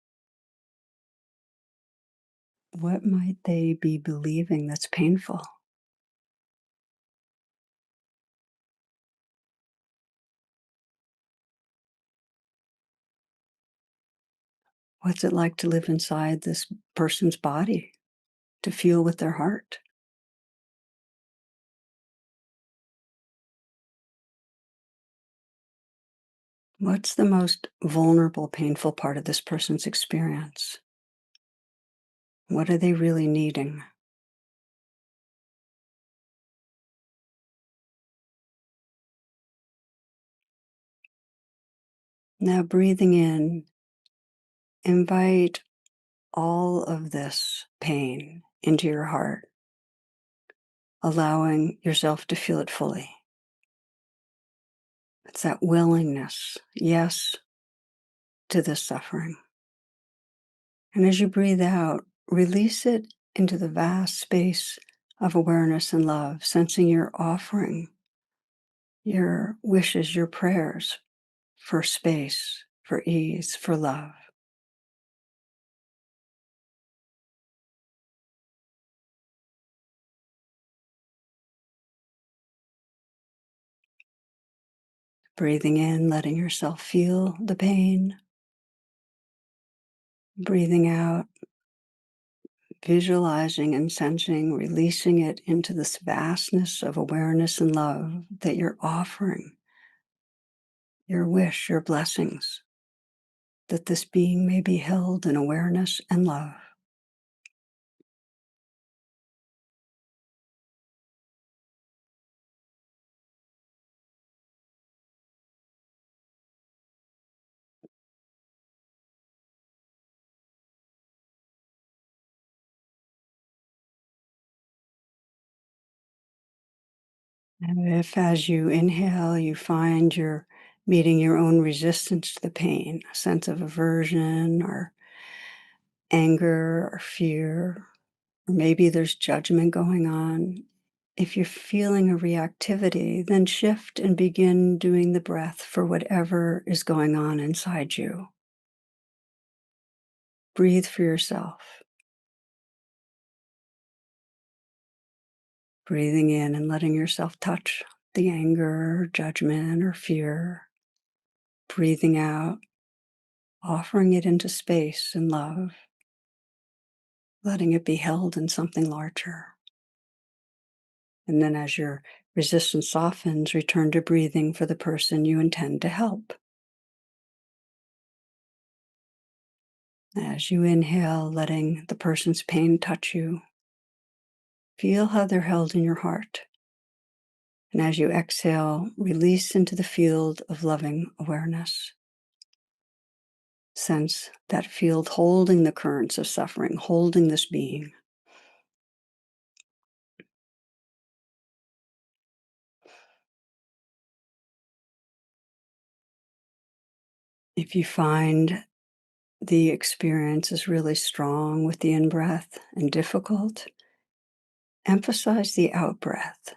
What might they be believing that's painful? What's it like to live inside this person's body, to feel with their heart? What's the most vulnerable, painful part of this person's experience? What are they really needing? Now, breathing in, invite all of this pain into your heart. allowing yourself to feel it fully. It's that willingness, yes, to this suffering. And as you breathe out, release it into the vast space of awareness and love, sensing you're offering your wishes, your prayers for space, for ease, for love. Breathing in, letting yourself feel the pain. Breathing out, visualizing and sensing, releasing it into this vastness of awareness and love that you're offering, your wish, your blessings, that this being may be held in awareness and love. And if as you inhale, you find you're meeting your own resistance to the pain, a sense of aversion or anger or fear, or maybe there's judgment going on. If you're feeling a reactivity, then shift and begin doing the breath for whatever is going on inside you. Breathe for yourself, breathing in and letting yourself touch the anger, judgment, or fear. Breathing out, offering it into space and love, letting it be held in something larger. And then as your resistance softens, return to breathing for the person you intend to help. As you inhale, letting the person's pain touch you, feel how they're held in your heart. And as you exhale, release into the field of loving awareness. Sense that field holding the currents of suffering, holding this being. If you find the experience is really strong with the in-breath and difficult, emphasize the out-breath,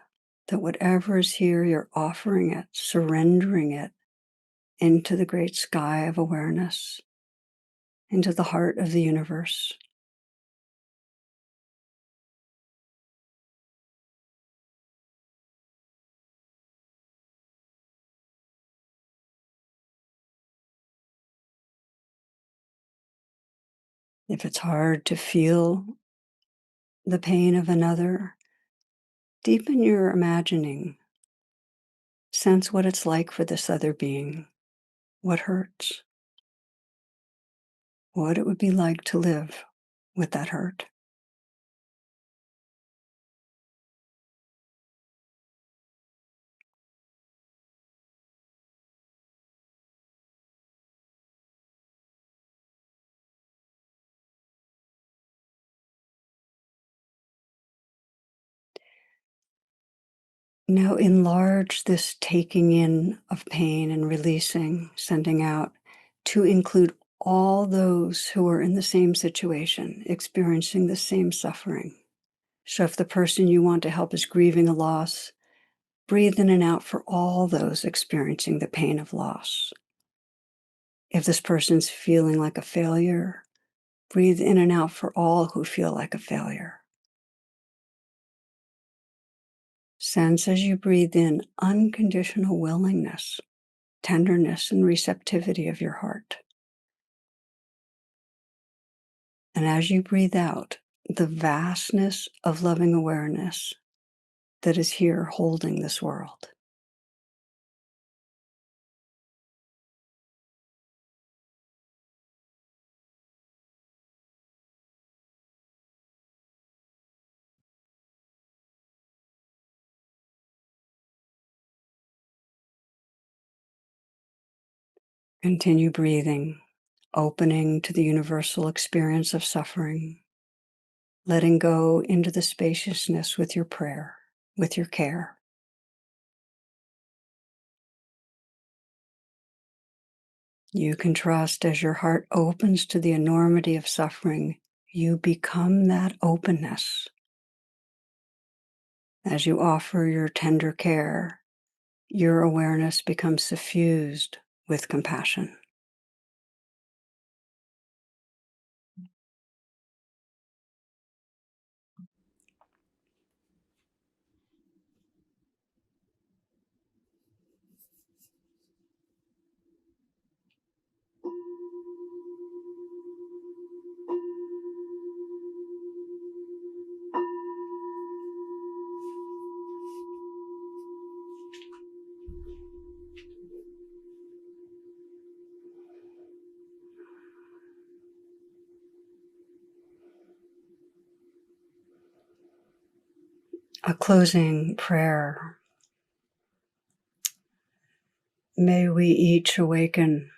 that whatever is here, you're offering it, surrendering it into the great sky of awareness, into the heart of the universe. If it's hard to feel the pain of another, deepen your imagining. Sense what it's like for this other being, what hurts, what it would be like to live with that hurt. Now enlarge this taking in of pain and releasing, sending out, to include all those who are in the same situation, experiencing the same suffering. So if the person you want to help is grieving a loss, breathe in and out for all those experiencing the pain of loss. If this person's feeling like a failure, breathe in and out for all who feel like a failure. Sense as you breathe in unconditional willingness, tenderness, and receptivity of your heart. And as you breathe out, the vastness of loving awareness that is here holding this world. Continue breathing, opening to the universal experience of suffering, letting go into the spaciousness with your prayer. with your care. You can trust as your heart opens to the enormity of suffering, you become that openness. As you offer your tender care, your awareness becomes suffused with compassion. A closing prayer. May we each awaken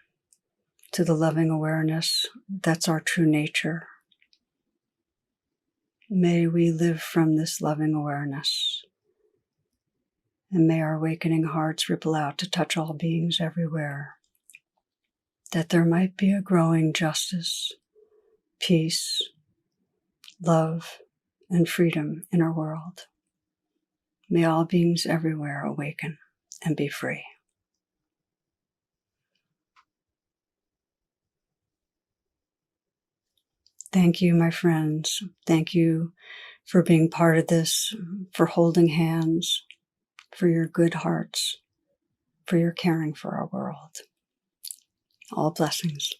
to the loving awareness that's our true nature. May we live from this loving awareness. And may our awakening hearts ripple out to touch all beings everywhere, that there might be a growing justice, peace, love, and freedom in our world. May all beings everywhere awaken and be free. Thank you, my friends. Thank you for being part of this, for holding hands, for your good hearts, for your caring for our world. All blessings.